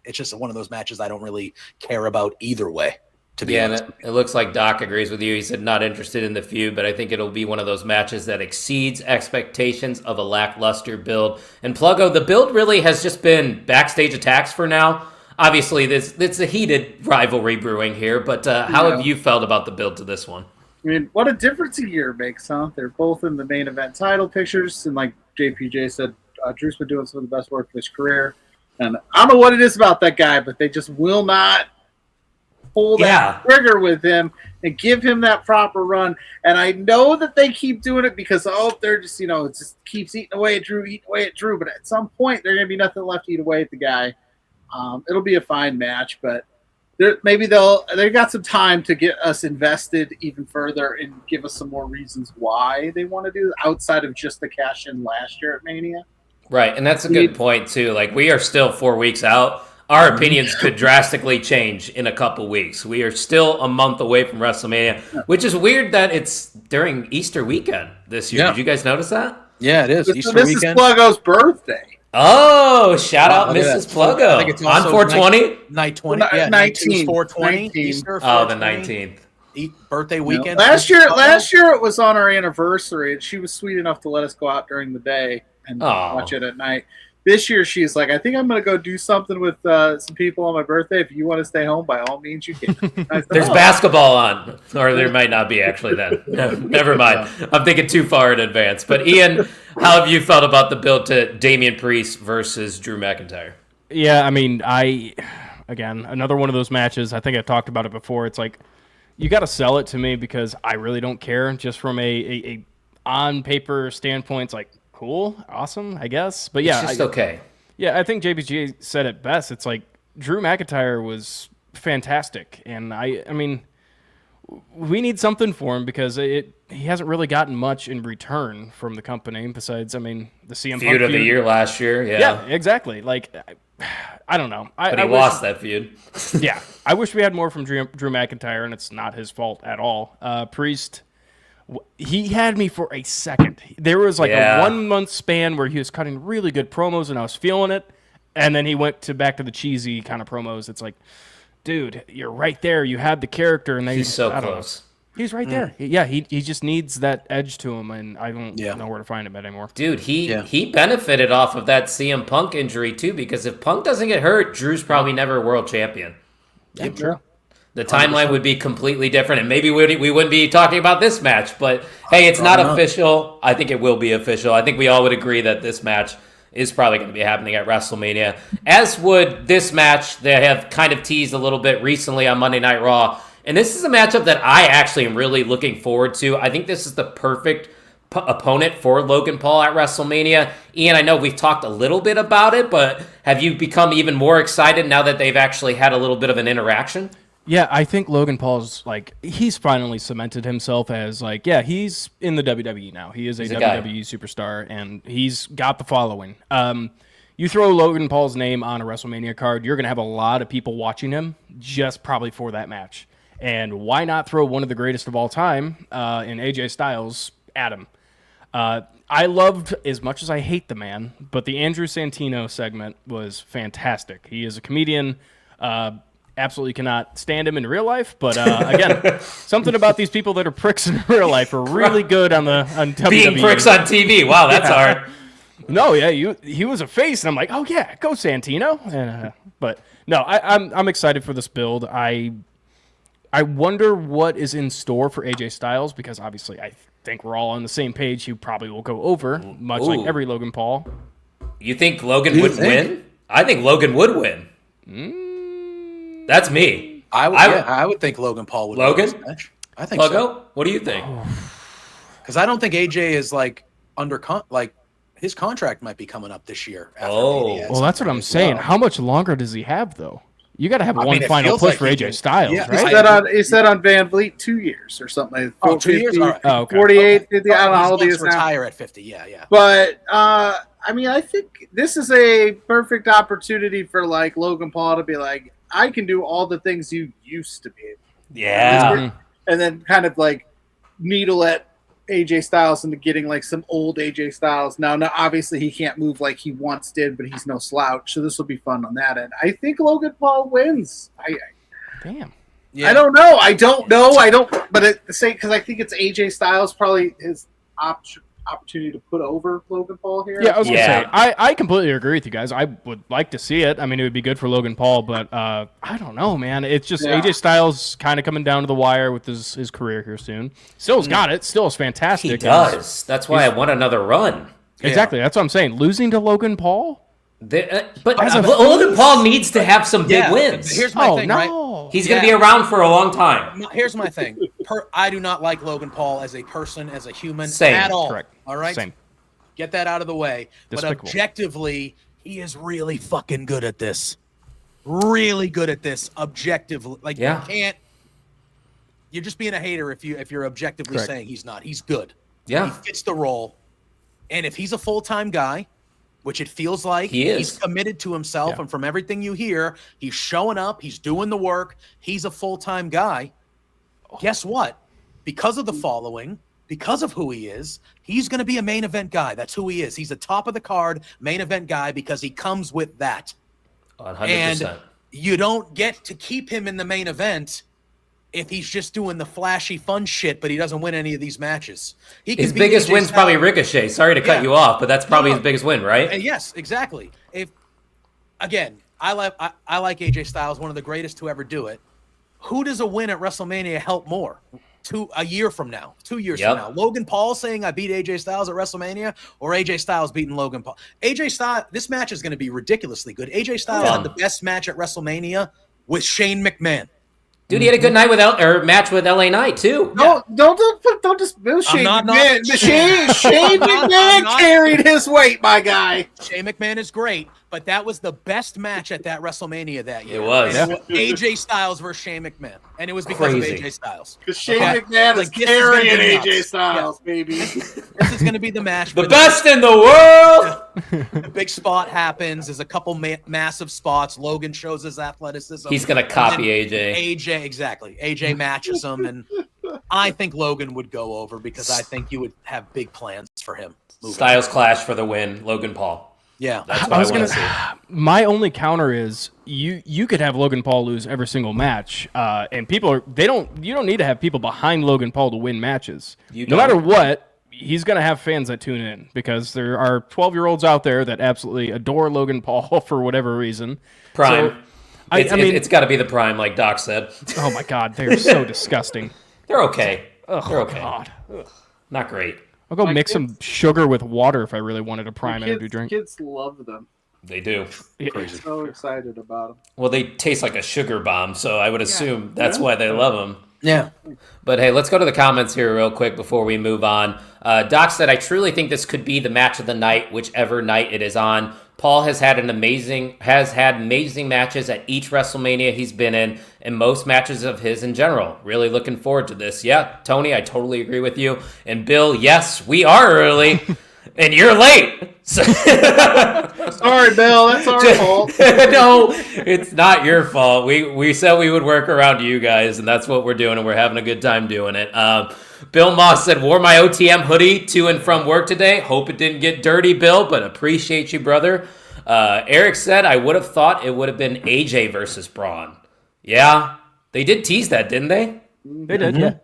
[SPEAKER 5] it's just one of those matches I don't really care about either way. To be honest.
[SPEAKER 2] And it looks like Doc agrees with you. He said not interested in the feud, but I think it'll be one of those matches that exceeds expectations of a lackluster build. And Pluggo, the build really has just been backstage attacks for now. Obviously, it's a heated rivalry brewing here, but how have you felt about the build to this one?
[SPEAKER 4] I mean, what a difference a year makes, huh? They're both in the main event title pictures, and like JPJ said, Drew's been doing some of the best work of his career. And I don't know what it is about that guy, but they just will not pull that trigger with him and give him that proper run. And I know that they keep doing it because they're just it just keeps eating away at Drew. But at some point, there's gonna be nothing left to eat away at the guy. It'll be a fine match, but maybe they got some time to get us invested even further and give us some more reasons why they want to do it outside of just the cash in last year at Mania.
[SPEAKER 2] Right, and that's a good point too. Like, we are still 4 weeks out. Our opinions could drastically change in a couple weeks. We are still a month away from WrestleMania, which is weird that it's during Easter weekend this year.
[SPEAKER 5] Yeah.
[SPEAKER 2] Did you guys notice that?
[SPEAKER 5] Yeah, it is.
[SPEAKER 4] This
[SPEAKER 5] Easter weekend.
[SPEAKER 4] is Pluggo's birthday.
[SPEAKER 2] Oh, shout out
[SPEAKER 5] look at
[SPEAKER 2] Mrs.
[SPEAKER 5] that.
[SPEAKER 2] Pluggo.
[SPEAKER 5] I think it's
[SPEAKER 2] On
[SPEAKER 5] also
[SPEAKER 2] 420?
[SPEAKER 5] Night 20.
[SPEAKER 4] Well,
[SPEAKER 5] Yeah,
[SPEAKER 4] 19.
[SPEAKER 5] 420.
[SPEAKER 4] 19.
[SPEAKER 5] Easter,
[SPEAKER 2] Oh, the
[SPEAKER 5] 420.
[SPEAKER 2] 19th.
[SPEAKER 5] Birthday weekend.
[SPEAKER 4] Last year it was on our anniversary, and she was sweet enough to let us go out during the day and watch it at night. This year, she's like, I think I'm going to go do something with some people on my birthday. If you want to stay home, by all means, you can. Said,
[SPEAKER 2] There's basketball on, or there might not be actually then. No, never mind. I'm thinking too far in advance. But Ian, how have you felt about the build to Damian Priest versus Drew McIntyre?
[SPEAKER 3] Yeah, I mean, again, another one of those matches. I think I talked about it before. It's like, you got to sell it to me because I really don't care. Just from a on paper standpoint, it's like, cool, awesome, I guess. But yeah,
[SPEAKER 2] it's just okay.
[SPEAKER 3] Yeah, I think JPG said it best. It's like Drew McIntyre was fantastic, and I mean, we need something for him because he hasn't really gotten much in return from the company besides, the CM Punk
[SPEAKER 2] feud of the year last year.
[SPEAKER 3] Yeah, exactly. Like, I don't know.
[SPEAKER 2] But he lost that feud.
[SPEAKER 3] Yeah, I wish we had more from Drew McIntyre, and it's not his fault at all. Priest. He had me for a second. There was like a 1 month span where he was cutting really good promos and I was feeling it. And then he went back to the cheesy kind of promos. It's like, dude, you're right there. You had the character. And
[SPEAKER 2] he's so close.
[SPEAKER 3] He's right there. Yeah, he just needs that edge to him. And I don't know where to find him anymore.
[SPEAKER 2] Dude, he benefited off of that CM Punk injury too, because if Punk doesn't get hurt, Drew's probably never world champion.
[SPEAKER 3] Yeah, true.
[SPEAKER 2] The timeline would be completely different, and maybe we wouldn't be talking about this match. But, hey, it's not official. I think it will be official. I think we all would agree that this match is probably going to be happening at WrestleMania, as would this match. They have kind of teased a little bit recently on Monday Night Raw. And this is a matchup that I actually am really looking forward to. I think this is the perfect opponent for Logan Paul at WrestleMania. Ian, I know we've talked a little bit about it, but have you become even more excited now that they've actually had a little bit of an interaction?
[SPEAKER 3] Yeah, I think Logan Paul's he's finally cemented himself as he's in the WWE now. He is a WWE superstar, and he's got the following. You throw Logan Paul's name on a WrestleMania card, you're going to have a lot of people watching him just probably for that match. And why not throw one of the greatest of all time in AJ Styles at him? I loved, as much as I hate the man, but the Andrew Santino segment was fantastic. He is a comedian. Absolutely cannot stand him in real life, but again, something about these people that are pricks in real life are really good on WWE.
[SPEAKER 2] Being pricks on TV, wow, that's hard.
[SPEAKER 3] No, yeah, he was a face, and I'm like, oh yeah, go Santino. And, but no, I'm excited for this build. I wonder what is in store for AJ Styles, because obviously I think we're all on the same page. He probably will go over, much like every Logan Paul.
[SPEAKER 2] You think Logan would win? I think Logan would win. That's me.
[SPEAKER 5] I would think Logan Paul would win this match. I think
[SPEAKER 2] Logo,
[SPEAKER 5] so.
[SPEAKER 2] what do you think?
[SPEAKER 5] Because I don't think AJ is like his contract might be coming up this year.
[SPEAKER 3] Well, that's what I'm saying. How much longer does he have though? You got to have one
[SPEAKER 5] it
[SPEAKER 3] final
[SPEAKER 5] feels
[SPEAKER 3] push
[SPEAKER 5] like
[SPEAKER 3] for
[SPEAKER 5] he
[SPEAKER 3] AJ
[SPEAKER 5] can-
[SPEAKER 3] Styles,
[SPEAKER 5] yeah,
[SPEAKER 3] right?
[SPEAKER 4] He said on Van Vliet 2 years or something.
[SPEAKER 5] Oh, 2 years? All right.
[SPEAKER 3] Oh, okay.
[SPEAKER 4] 48, 50, I don't know how
[SPEAKER 5] He's
[SPEAKER 4] old he
[SPEAKER 5] going
[SPEAKER 4] is
[SPEAKER 5] to
[SPEAKER 4] now.
[SPEAKER 5] retire at 50. Yeah.
[SPEAKER 4] But I mean, I think this is a perfect opportunity for like Logan Paul to be like, I can do all the things you used to be able to.
[SPEAKER 2] Yeah.
[SPEAKER 4] And then kind of like needle at AJ Styles into getting like some old AJ Styles. Now, obviously he can't move like he once did, but he's no slouch. So this will be fun on that end. I think Logan Paul wins.
[SPEAKER 3] Damn.
[SPEAKER 5] Yeah.
[SPEAKER 4] I don't know. I don't know. But at the same, because I think it's AJ Styles probably his opportunity to put over Logan Paul here.
[SPEAKER 3] Yeah, I was gonna say
[SPEAKER 2] Yeah.
[SPEAKER 3] I completely agree with you guys. I would like to see it. I mean, it would be good for Logan Paul, but I don't know, man. It's just AJ Styles kind of coming down to the wire with his career here soon. Still's got it. Still is fantastic.
[SPEAKER 2] He does. That's why I want another run.
[SPEAKER 3] Exactly. That's what I'm saying. Losing to Logan Paul?
[SPEAKER 2] But Logan Paul needs to have some big wins.
[SPEAKER 5] Here's my thing, right?
[SPEAKER 2] He's going to be around for a long time.
[SPEAKER 5] Here's my thing. I do not like Logan Paul as a person, as a human
[SPEAKER 2] Same.
[SPEAKER 5] at all.
[SPEAKER 3] Correct.
[SPEAKER 5] All right?
[SPEAKER 3] Same.
[SPEAKER 5] Get that out of the way.
[SPEAKER 3] Despicable.
[SPEAKER 5] But objectively, he is really fucking good at this. Really good at this objectively. Like you can't you're just being a hater if you're objectively saying he's not. He's good.
[SPEAKER 2] Yeah.
[SPEAKER 5] He fits the role. And if he's a full-time guy, which it feels like he's committed to himself, and from everything you hear, he's showing up, he's doing the work, he's a full-time guy. Guess what? Because of the following, because of who he is, he's going to be a main event guy. That's who he is. He's a top of the card main event guy because he comes with that.
[SPEAKER 2] 100%.
[SPEAKER 5] And you don't get to keep him in the main event if he's just doing the flashy fun shit, but he doesn't win any of these matches.
[SPEAKER 2] His biggest win's probably Ricochet. Sorry to cut you off, but that's probably his biggest win, right?
[SPEAKER 5] Yes, exactly. I like AJ Styles, one of the greatest to ever do it. Who does a win at WrestleMania help more? A year from now, 2 years from now, Logan Paul saying I beat AJ Styles at WrestleMania, or AJ Styles beating Logan Paul. AJ Styles, this match is going to be ridiculously good. AJ Styles had the best match at WrestleMania with Shane McMahon.
[SPEAKER 2] Dude, he had a good night with match with LA Knight too.
[SPEAKER 4] Don't dismiss Shane McMahon. Shane McMahon carried his weight, my guy.
[SPEAKER 5] Shane McMahon is great, but that was the best match at that WrestleMania that year.
[SPEAKER 2] It was.
[SPEAKER 5] AJ Styles versus Shane McMahon, and it was because of AJ Styles.
[SPEAKER 4] Because Shane McMahon is carrying AJ Styles, baby.
[SPEAKER 5] This is going to be the match.
[SPEAKER 2] The best in the world.
[SPEAKER 5] The big spot happens. There's a couple massive spots. Logan shows his athleticism.
[SPEAKER 2] He's going to copy AJ.
[SPEAKER 5] Exactly. AJ matches him, and I think Logan would go over because I think you would have big plans for him.
[SPEAKER 2] Styles clash for the win. Logan Paul.
[SPEAKER 5] Yeah,
[SPEAKER 2] that's what I want to see.
[SPEAKER 3] My only counter is you could have Logan Paul lose every single match, and you don't need to have people behind Logan Paul to win matches. No matter what, he's going to have fans that tune in because there are 12-year-olds out there that absolutely adore Logan Paul for whatever reason.
[SPEAKER 2] Prime.
[SPEAKER 3] So,
[SPEAKER 2] I mean, it's got to be the prime, like Doc said.
[SPEAKER 3] Oh my God, they're so disgusting.
[SPEAKER 2] They're okay.
[SPEAKER 3] Oh,
[SPEAKER 2] They're okay.
[SPEAKER 3] God.
[SPEAKER 2] Not great.
[SPEAKER 3] I'll go mix some sugar with water if I really wanted a prime energy drink.
[SPEAKER 4] Kids love them.
[SPEAKER 2] They do.
[SPEAKER 4] Crazy. So excited about them.
[SPEAKER 2] Well, they taste like a sugar bomb, so I would assume that's why they love them.
[SPEAKER 5] Yeah.
[SPEAKER 2] But hey, let's go to the comments here real quick before we move on. Doc said, I truly think this could be the match of the night, whichever night it is on. Paul has had amazing matches at each WrestleMania he's been in, and most matches of his in general. Really looking forward to this. Yeah, Tony, I totally agree with you. And Bill, yes, we are early, and you're late.
[SPEAKER 4] Sorry, Bill, that's our fault.
[SPEAKER 2] No, it's not your fault. We said we would work around you guys, and that's what we're doing, and we're having a good time doing it. Bill Moss said, wore my OTM hoodie to and from work today. Hope it didn't get dirty, Bill, but appreciate you, brother. Eric said, I would have thought it would have been AJ versus Braun. Yeah, they did tease that, didn't they?
[SPEAKER 3] They did, yeah.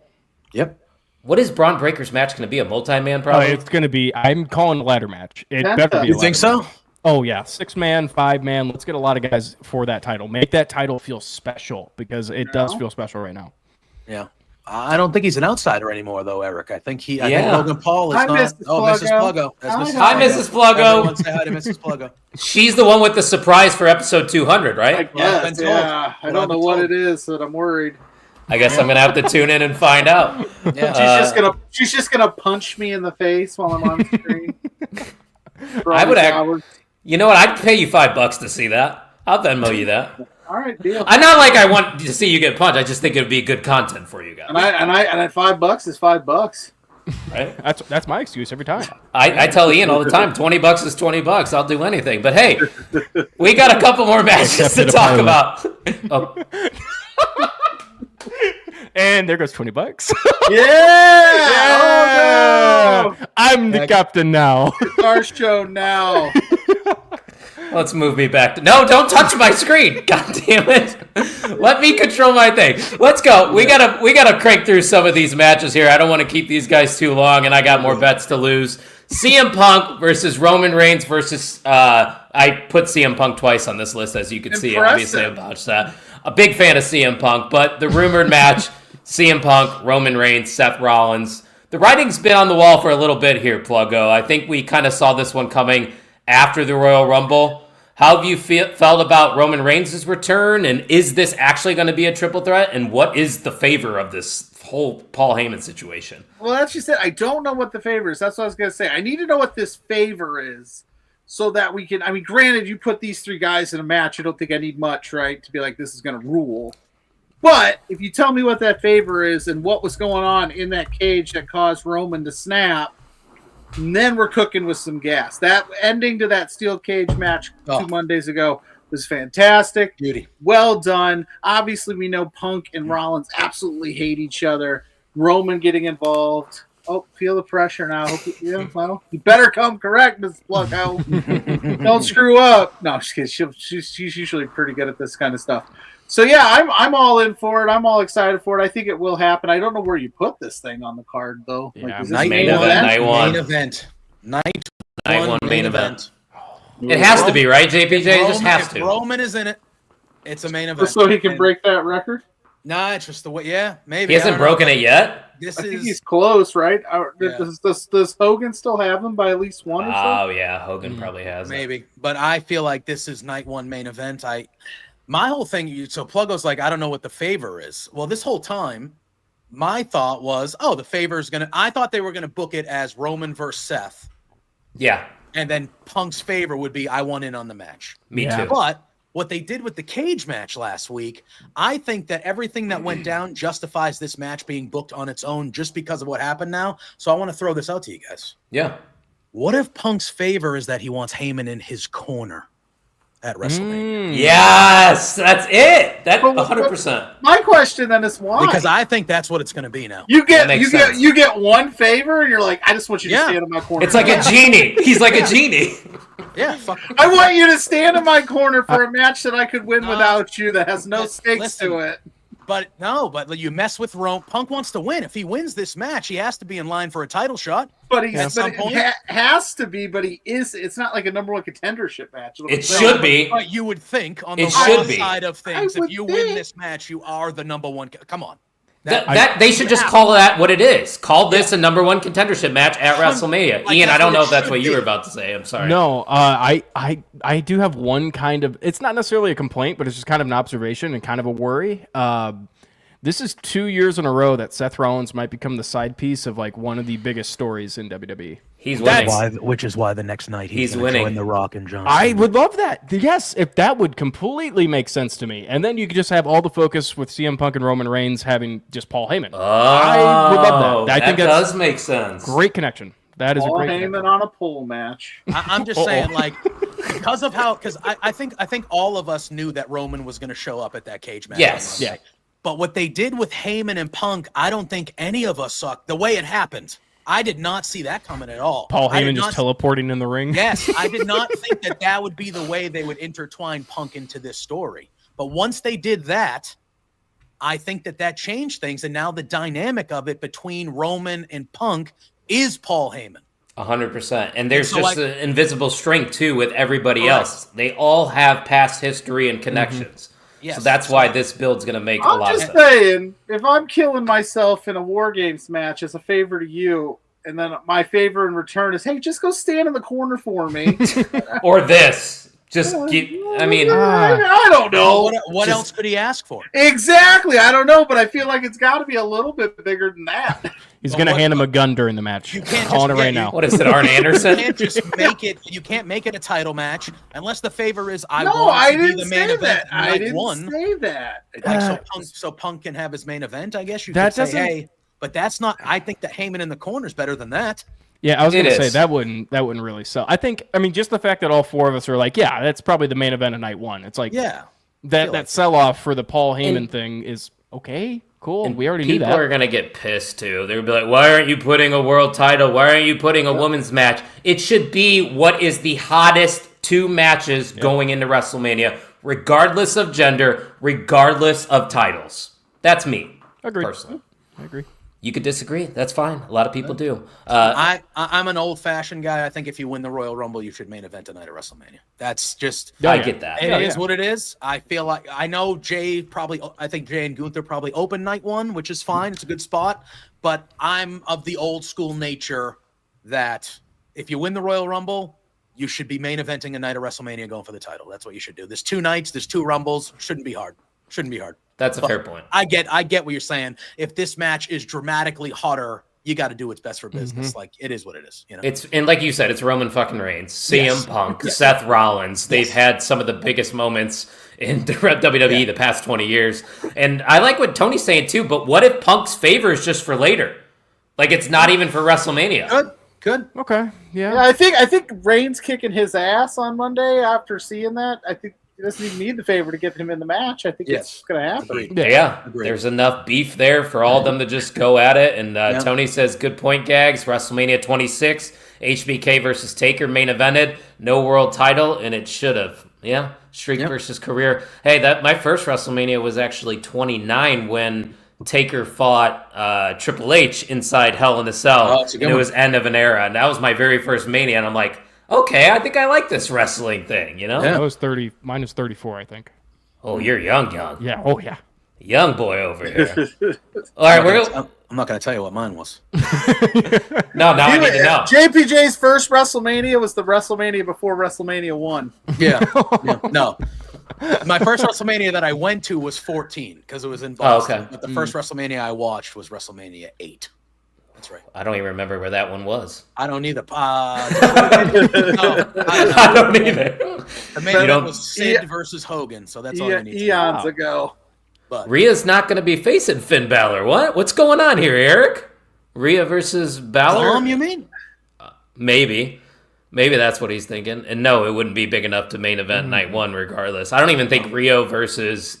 [SPEAKER 5] Yep.
[SPEAKER 2] What is Braun Breaker's match going to be? A multi-man probably?
[SPEAKER 3] It's going to be, I'm calling a ladder match. It better be
[SPEAKER 5] You think so?
[SPEAKER 3] Oh, yeah. 6-man, 5-man. Let's get a lot of guys for that title. Make that title feel special because it does feel special right now.
[SPEAKER 5] Yeah. I don't think he's an outsider anymore, though, Eric. I think I think Logan Paul is not.
[SPEAKER 4] Mrs.
[SPEAKER 5] Mrs. Pluggo.
[SPEAKER 2] Hi, Mrs. Pluggo.
[SPEAKER 5] Everyone say hi to Mrs. Pluggo.
[SPEAKER 2] She's the one with the surprise for episode 200, right?
[SPEAKER 4] Yes, yeah. I don't know what it is, but I'm worried.
[SPEAKER 2] I guess I'm gonna have to tune in and find out.
[SPEAKER 5] Yeah.
[SPEAKER 4] She's just gonna punch me in the face while I'm on screen.
[SPEAKER 2] I would You know what? I'd pay you $5 to see that. I'll Venmo you that.
[SPEAKER 4] All right, deal.
[SPEAKER 2] I'm not like I want to see you get punched. I just think it would be good content for you guys.
[SPEAKER 4] And $5 is $5.
[SPEAKER 2] Right?
[SPEAKER 3] That's my excuse every time.
[SPEAKER 2] I tell Ian all the time, $20 is $20. I'll do anything. But hey, we got a couple more matches to talk about. Oh.
[SPEAKER 3] And there goes $20.
[SPEAKER 4] Yeah! Oh, no!
[SPEAKER 3] I'm the captain now.
[SPEAKER 4] It's our show now.
[SPEAKER 2] Let's move me back to... No, don't touch my screen. God damn it. Let me control my thing. Let's go. We gotta crank through some of these matches here. I don't want to keep these guys too long, and I got more bets to lose. CM Punk versus Roman Reigns versus... I put CM Punk twice on this list, as you can see. Obviously, I botched that. A big fan of CM Punk, but the rumored match, CM Punk, Roman Reigns, Seth Rollins. The writing's been on the wall for a little bit here, Pluggo. I think we kind of saw this one coming after the Royal Rumble. How have you felt about Roman Reigns' return, and is this actually going to be a triple threat, and what is the favor of this whole Paul Heyman situation?
[SPEAKER 4] Well, that's just it. I don't know what the favor is. That's what I was going to say. I need to know what this favor is so that we can... I mean, granted, you put these three guys in a match. I don't think I need much, right, to be like, this is going to rule. But if you tell me what that favor is and what was going on in that cage that caused Roman to snap, and then we're cooking with some gas. That ending to that steel cage match 2 Mondays ago was fantastic.
[SPEAKER 5] Beauty.
[SPEAKER 4] Well done. Obviously, we know Punk and Rollins absolutely hate each other. Roman getting involved. Oh, feel the pressure now. Well, you better come correct, Ms. Pluggo. Don't screw up. No, I'm just kidding. She's usually pretty good at this kind of stuff. So yeah, I'm all in for it. I'm all excited for it. I think it will happen. I don't know where you put this thing on the card though.
[SPEAKER 3] Yeah,
[SPEAKER 4] like, is
[SPEAKER 2] night one.
[SPEAKER 5] Main event. Night
[SPEAKER 2] one main event. It has to be, right, JPJ? It just has to.
[SPEAKER 5] Roman is in it. It's a main event.
[SPEAKER 4] So he can break that record?
[SPEAKER 5] Nah, it's just the way. Yeah, maybe.
[SPEAKER 2] He hasn't broken it yet?
[SPEAKER 4] I think he's close, right? Does Hogan still have him by at least one or so?
[SPEAKER 2] Oh, yeah. Hogan probably has
[SPEAKER 5] maybe. But I feel like this is night one main event. My whole thing, so Pluggo's like, I don't know what the favor is. Well, this whole time, my thought was, the favor is going to... I thought they were going to book it as Roman versus Seth.
[SPEAKER 2] Yeah.
[SPEAKER 5] And then Punk's favor would be, I want in on the match.
[SPEAKER 2] Me too.
[SPEAKER 5] But what they did with the cage match last week, I think that everything that went down justifies this match being booked on its own just because of what happened now. So I want to throw this out to you guys.
[SPEAKER 2] Yeah.
[SPEAKER 5] What if Punk's favor is that he wants Heyman in his corner at WrestleMania?
[SPEAKER 2] Yes, that's it. That's 100%.
[SPEAKER 4] My question then is why?
[SPEAKER 5] Because I think that's what it's going to be now.
[SPEAKER 4] You get one favor, and you're like, I just want you to stand in my corner.
[SPEAKER 2] It's like a genie. He's like a genie.
[SPEAKER 5] Yeah,
[SPEAKER 4] I want you to stand in my corner for a match that I could win without you that has no stakes to it.
[SPEAKER 5] But you mess with Rome. Punk wants to win. If he wins this match, he has to be in line for a title shot.
[SPEAKER 4] But he has to be. But he is. It's not like a number one contendership match.
[SPEAKER 2] It should be.
[SPEAKER 5] But you would think on the Raw side of things, if you win this match, you are the number one. Come on.
[SPEAKER 2] They should just call that what it is. Call this a number one contendership match at WrestleMania. Like, Ian, I don't know if that's what you were about to say. I'm sorry.
[SPEAKER 3] No, I do have one kind of... It's not necessarily a complaint, but it's just kind of an observation and kind of a worry. This is 2 years in a row that Seth Rollins might become the side piece of like one of the biggest stories in WWE.
[SPEAKER 2] He's winning.
[SPEAKER 5] Which is why the next night he's
[SPEAKER 2] winning.
[SPEAKER 5] Join The Rock and John Cena.
[SPEAKER 3] I would love that. Yes, if that would completely make sense to me. And then you could just have all the focus with CM Punk and Roman Reigns having just Paul Heyman.
[SPEAKER 2] I
[SPEAKER 3] would love that. I think that
[SPEAKER 2] does make sense.
[SPEAKER 3] Great connection. That is
[SPEAKER 4] Paul
[SPEAKER 3] a great
[SPEAKER 4] Heyman
[SPEAKER 3] connection.
[SPEAKER 4] on a pole match.
[SPEAKER 5] I'm just saying, like, because I think all of us knew that Roman was going to show up at that cage match.
[SPEAKER 2] Yes.
[SPEAKER 3] Yeah.
[SPEAKER 5] But what they did with Heyman and Punk, I don't think any of us saw the way it happened. I did not see that coming at all.
[SPEAKER 3] Paul Heyman just teleporting in the ring.
[SPEAKER 5] Yes, I did not think that would be the way they would intertwine Punk into this story. But once they did that, I think that changed things. And now the dynamic of it between Roman and Punk is Paul Heyman.
[SPEAKER 2] 100%. And there's just an invisible string, too, with everybody else. They all have past history and connections. Yes. So that's why this build's going to make a lot of sense.
[SPEAKER 4] I'm just saying, if I'm killing myself in a War Games match as a favor to you, and then my favor in return is, hey, just go stand in the corner for me.
[SPEAKER 2] Or this. Just I mean,
[SPEAKER 4] I don't know.
[SPEAKER 5] What else could he ask for?
[SPEAKER 4] Exactly. I don't know, but I feel like it's got to be a little bit bigger than that.
[SPEAKER 3] He's going to hand him a gun during the match.
[SPEAKER 5] You can't
[SPEAKER 3] calling it
[SPEAKER 5] just-
[SPEAKER 3] right
[SPEAKER 5] yeah,
[SPEAKER 3] now.
[SPEAKER 2] what is it, Arn Anderson?
[SPEAKER 5] You can't just make it. You can't make it a title match unless the favor is I
[SPEAKER 4] No,
[SPEAKER 5] want
[SPEAKER 4] I
[SPEAKER 5] to be
[SPEAKER 4] didn't
[SPEAKER 5] the main
[SPEAKER 4] say
[SPEAKER 5] event.
[SPEAKER 4] that. I
[SPEAKER 5] night
[SPEAKER 4] didn't
[SPEAKER 5] one.
[SPEAKER 4] say that.
[SPEAKER 5] Like, so Punk can have his main event. I guess you
[SPEAKER 3] That
[SPEAKER 5] could say,
[SPEAKER 3] doesn't-
[SPEAKER 5] hey, but that's not. I think that Heyman in the corner is better than that.
[SPEAKER 3] Yeah, I was going
[SPEAKER 2] It
[SPEAKER 3] to say
[SPEAKER 2] is.
[SPEAKER 3] that wouldn't really sell. I mean, just the fact that all four of us are like, yeah, that's probably the main event of night one. It's like,
[SPEAKER 5] Yeah.
[SPEAKER 3] that sell off for the Paul Heyman thing is okay, cool. We already knew
[SPEAKER 2] People
[SPEAKER 3] that.
[SPEAKER 2] are gonna get pissed too. They'll be like, "Why aren't you putting a world title? Why aren't you putting a women's match?" It should be what is the hottest two matches going into WrestleMania, regardless of gender, regardless of titles. That's me,
[SPEAKER 3] Agreed.
[SPEAKER 2] personally.
[SPEAKER 3] I agree.
[SPEAKER 2] You could disagree. That's fine. A lot of people do.
[SPEAKER 5] I'm an old-fashioned guy. I think if you win the Royal Rumble, you should main event a night at WrestleMania. That's just.
[SPEAKER 3] Yeah,
[SPEAKER 2] I
[SPEAKER 3] yeah.
[SPEAKER 2] get that.
[SPEAKER 5] It is what it is. I feel like I know Jay probably. I think Jay and Gunther probably open night one, which is fine. It's a good spot. But I'm of the old school nature that if you win the Royal Rumble, you should be main eventing a night of WrestleMania going for the title. That's what you should do. There's 2 nights. There's 2 Rumbles. Shouldn't be hard. Shouldn't be hard.
[SPEAKER 2] That's a fair point.
[SPEAKER 5] I get what you're saying. If this match is dramatically hotter, you got to do what's best for business. Like it is what it is. You know.
[SPEAKER 2] And like you said, it's Roman fucking Reigns, CM
[SPEAKER 5] Yes.
[SPEAKER 2] Punk, Seth Rollins. They've had some of the biggest moments in WWE the past 20 years. And I like what Tony's saying too, but what if Punk's favor is just for later? Like it's not even for WrestleMania.
[SPEAKER 5] Good.
[SPEAKER 3] Okay, yeah.
[SPEAKER 4] Yeah, I think Reigns kicking his ass on Monday after seeing that. I think he doesn't even need the favor to get him in the match. I think it's going to happen.
[SPEAKER 5] Agreed.
[SPEAKER 2] Yeah,
[SPEAKER 5] Agreed.
[SPEAKER 2] there's enough beef there for all of them to just go at it. And Tony says, good point, Gags. WrestleMania 26, HBK versus Taker main evented, no world title, and it should have. Yeah, streak versus career. Hey, my first WrestleMania was actually 29 when Taker fought Triple H inside Hell in a Cell.
[SPEAKER 5] that's a good
[SPEAKER 2] and it
[SPEAKER 5] one.
[SPEAKER 2] was end of an era. And that was my very first Mania. And I'm like, okay, I think I like this wrestling thing, you know?
[SPEAKER 3] That was 30, minus 34, I think.
[SPEAKER 2] Oh, you're young.
[SPEAKER 3] Yeah, oh yeah.
[SPEAKER 2] Young boy over here. All right,
[SPEAKER 5] I'm not going to tell you what mine was.
[SPEAKER 2] No, now I need to know.
[SPEAKER 4] JPJ's first WrestleMania was the WrestleMania before WrestleMania 1.
[SPEAKER 5] Yeah. No. My first WrestleMania that I went to was 14 because it was in Boston.
[SPEAKER 2] okay.
[SPEAKER 5] But the first WrestleMania I watched was WrestleMania 8. That's right.
[SPEAKER 2] I don't even remember where that one was.
[SPEAKER 5] I don't either. No,
[SPEAKER 2] I don't either.
[SPEAKER 5] The main
[SPEAKER 2] You
[SPEAKER 5] event
[SPEAKER 2] don't-
[SPEAKER 5] was Sid versus Hogan, so that's all you need to know.
[SPEAKER 4] Eons ago.
[SPEAKER 5] But
[SPEAKER 2] Rhea's not going to be facing Finn Balor. What? What's going on here, Eric? Rhea versus Balor?
[SPEAKER 5] Tom, you mean?
[SPEAKER 2] Maybe. Maybe that's what he's thinking. And no, it wouldn't be big enough to main event night one regardless. I don't even think Io versus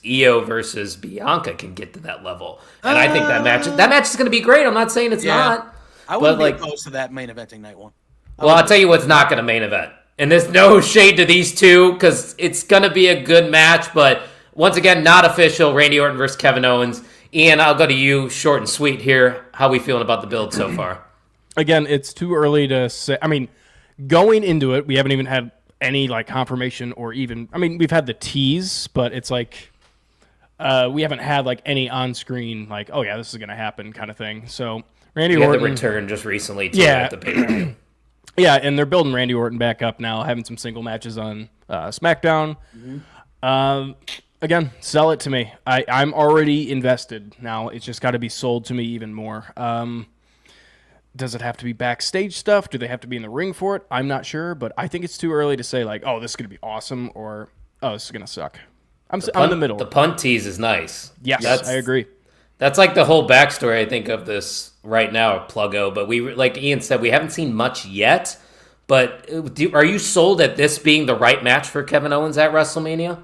[SPEAKER 2] Bianca can get to that level. And I think that match is going to be great. I'm not saying it's not.
[SPEAKER 5] I wouldn't
[SPEAKER 2] But,
[SPEAKER 5] be
[SPEAKER 2] like-
[SPEAKER 5] opposed to that main eventing night one.
[SPEAKER 2] Well, I'll tell you what's not going to main event. And there's no shade to these two because it's going to be a good match. But once again, not official. Randy Orton versus Kevin Owens. Ian, I'll go to you, short and sweet here. How we feeling about the build so far?
[SPEAKER 3] Again, it's too early to say. I mean, going into it, we haven't even had any like confirmation or even. I mean, we've had the tease, but it's like we haven't had like any on-screen like, oh yeah, this is gonna happen kind of thing. So Randy
[SPEAKER 2] We had the
[SPEAKER 3] Orton,
[SPEAKER 2] return just recently too
[SPEAKER 3] Yeah.
[SPEAKER 2] at the pay-per-view.
[SPEAKER 3] yeah, and they're building Randy Orton back up now, having some single matches on SmackDown. Again, sell it to me. I'm already invested now. It's just got to be sold to me even more. Does it have to be backstage stuff? Do they have to be in the ring for it? I'm not sure, but I think it's too early to say like, oh, this is going to be awesome or, oh, this is going to suck. I'm in the middle.
[SPEAKER 2] The punt tease is nice.
[SPEAKER 3] Yes, I agree.
[SPEAKER 2] That's like the whole backstory, I think, of this right now, Pluggo. But we, like Ian said, we haven't seen much yet. But are you sold at this being the right match for Kevin Owens at WrestleMania?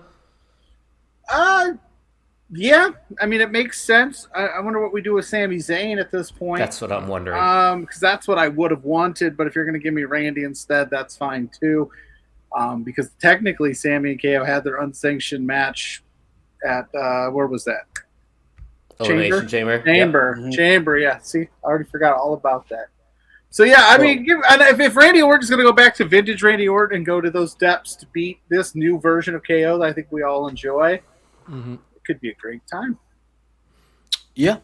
[SPEAKER 4] Yeah. I mean, it makes sense. I wonder what we do with Sami Zayn at this point.
[SPEAKER 2] That's what I'm wondering.
[SPEAKER 4] Because that's what I would have wanted. But if you're going to give me Randy instead, that's fine too. Because technically, Sammy and KO had their unsanctioned match at where was that?
[SPEAKER 2] Elimination Chamber.
[SPEAKER 4] Chamber. Yeah. See, I already forgot all about that. So yeah, I mean, if Randy Orton's going to go back to vintage Randy Orton and go to those depths to beat this new version of KO that I think we all enjoy, it could be a great time.
[SPEAKER 5] Yeah.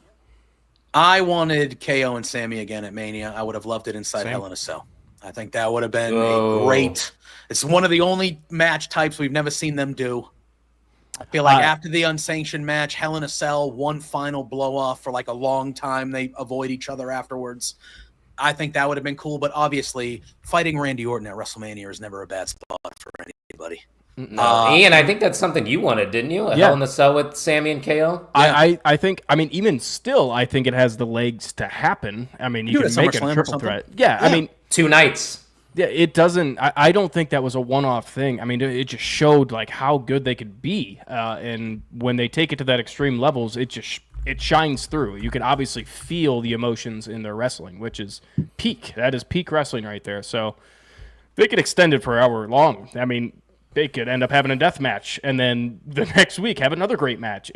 [SPEAKER 5] I wanted KO and Sammy again at Mania. I would have loved it inside
[SPEAKER 3] Same.
[SPEAKER 5] Hell in a Cell. I think that would have been a great. It's one of the only match types we've never seen them do. I feel like after the unsanctioned match, Hell in a Cell, one final blow off for like a long time. They avoid each other afterwards. I think that would have been cool, but obviously fighting Randy Orton at WrestleMania is never a bad spot for anybody.
[SPEAKER 2] No, Ian, I think that's something you wanted, didn't you? Hell in a Cell with Sammy and KO?
[SPEAKER 3] Yeah. I think, I mean, even still, I think it has the legs to happen. I mean, you can make it a triple threat. Yeah, I mean.
[SPEAKER 2] 2 nights.
[SPEAKER 3] Yeah, it doesn't. I don't think that was a one-off thing. I mean, it just showed like how good they could be, and when they take it to that extreme levels, it shines through. You can obviously feel the emotions in their wrestling, which is peak. That is peak wrestling right there. So they could extend it for however long. I mean, they could end up having a death match, and then the next week have another great match.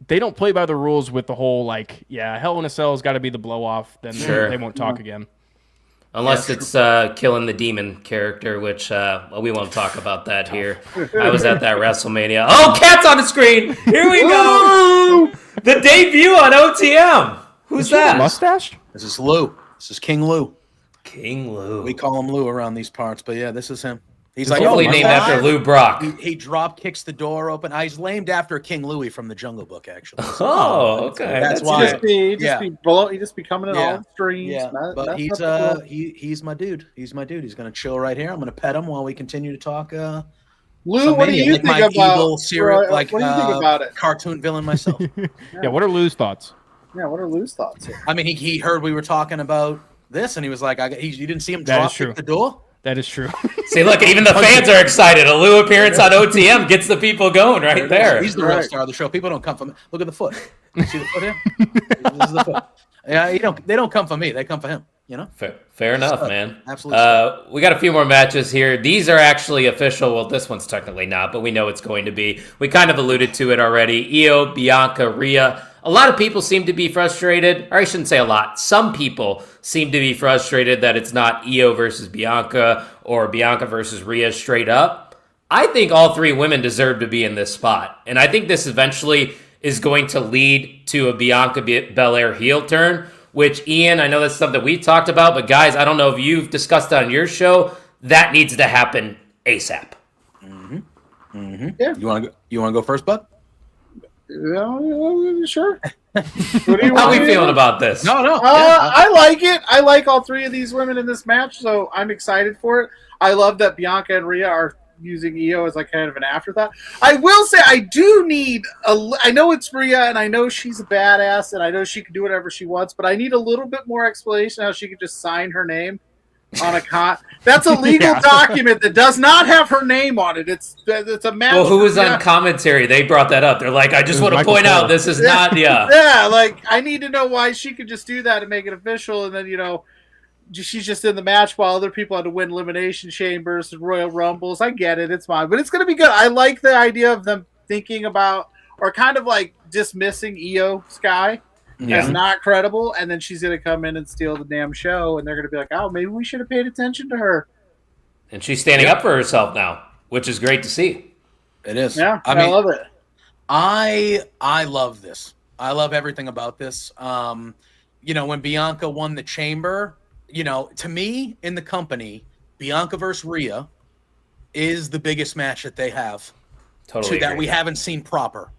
[SPEAKER 3] They don't play by the rules with the whole like, Hell in a Cell's got to be the blow-off. Then they won't talk again.
[SPEAKER 2] Unless it's killing the demon character, which we won't talk about that here. I was at that WrestleMania. Oh, cat's on the screen! Here we go! The debut on OTM! Who's that?
[SPEAKER 3] Mustache?
[SPEAKER 5] This is Lou. This is King Lou.
[SPEAKER 2] King Lou.
[SPEAKER 5] We call him Lou around these parts, but yeah, this is him. He's
[SPEAKER 2] hopefully named after Lou Brock.
[SPEAKER 5] He drop kicks the door open. He's named after King Louie from the Jungle Book, actually.
[SPEAKER 2] So okay,
[SPEAKER 5] that's why.
[SPEAKER 4] He just be coming in all the streams.
[SPEAKER 5] Yeah, but he's my dude. He's my dude. He's gonna chill right here. I'm gonna pet him while we continue to talk.
[SPEAKER 4] Lou, what do you think about? What do you think about it?
[SPEAKER 5] Cartoon villain myself.
[SPEAKER 3] What are Lou's thoughts?
[SPEAKER 4] Yeah, what are Lou's thoughts here?
[SPEAKER 5] I mean, he heard we were talking about this, and he was like, you didn't see him drop kick the door.
[SPEAKER 3] That is true.
[SPEAKER 2] See, look, even the fans are excited. A Lou appearance on OTM gets the people going right there.
[SPEAKER 5] He's the real star of the show. People don't come from. Look at the foot. You see the foot here? This is the foot. Yeah, they don't come for me. They come for him. You know.
[SPEAKER 2] Fair enough, man.
[SPEAKER 5] Absolutely.
[SPEAKER 2] We got a few more matches here. These are actually official. Well, this one's technically not, but we know it's going to be. We kind of alluded to it already. Io, Bianca, Rhea. A lot of people seem to be frustrated, or I shouldn't say a lot. Some people seem to be frustrated that it's not Io versus Bianca or Bianca versus Rhea straight up. I think all 3 women deserve to be in this spot. And I think this eventually is going to lead to a Bianca Belair heel turn, which, Ian, I know that's something we talked about, but guys, I don't know if you've discussed that on your show. That needs to happen ASAP.
[SPEAKER 5] Mm-hmm. Mm-hmm. Yeah. You want to go first, bud?
[SPEAKER 4] Sure.
[SPEAKER 2] How are we feeling about this?
[SPEAKER 5] No.
[SPEAKER 4] I like it. I like all 3 of these women in this match, so I'm excited for it. I love that Bianca and Rhea are using Io as like kind of an afterthought. I will say I do need I know it's Rhea, and I know she's a badass, and I know she can do whatever she wants, but I need a little bit more explanation how she could just sign her name on a that's a legal document that does not have her name on it. It's a match.
[SPEAKER 2] Well, who was on commentary? They brought that up. They're like, I just want to point out this is not.
[SPEAKER 4] Yeah, like I need to know why she could just do that and make it official, and then she's just in the match while other people had to win elimination chambers and Royal Rumbles. I get it, it's fine, but it's gonna be good. I like the idea of them thinking about or kind of like dismissing Io Sky. As not credible, and then she's going to come in and steal the damn show, and they're going to be like, oh, maybe we should have paid attention to her.
[SPEAKER 2] And she's standing up for herself now, which is great to see.
[SPEAKER 5] It is.
[SPEAKER 4] Yeah, I love it.
[SPEAKER 5] I love this. I love everything about this. When Bianca won the Chamber, to me, in the company, Bianca versus Rhea is the biggest match that they have.
[SPEAKER 2] Totally
[SPEAKER 5] that we haven't seen proper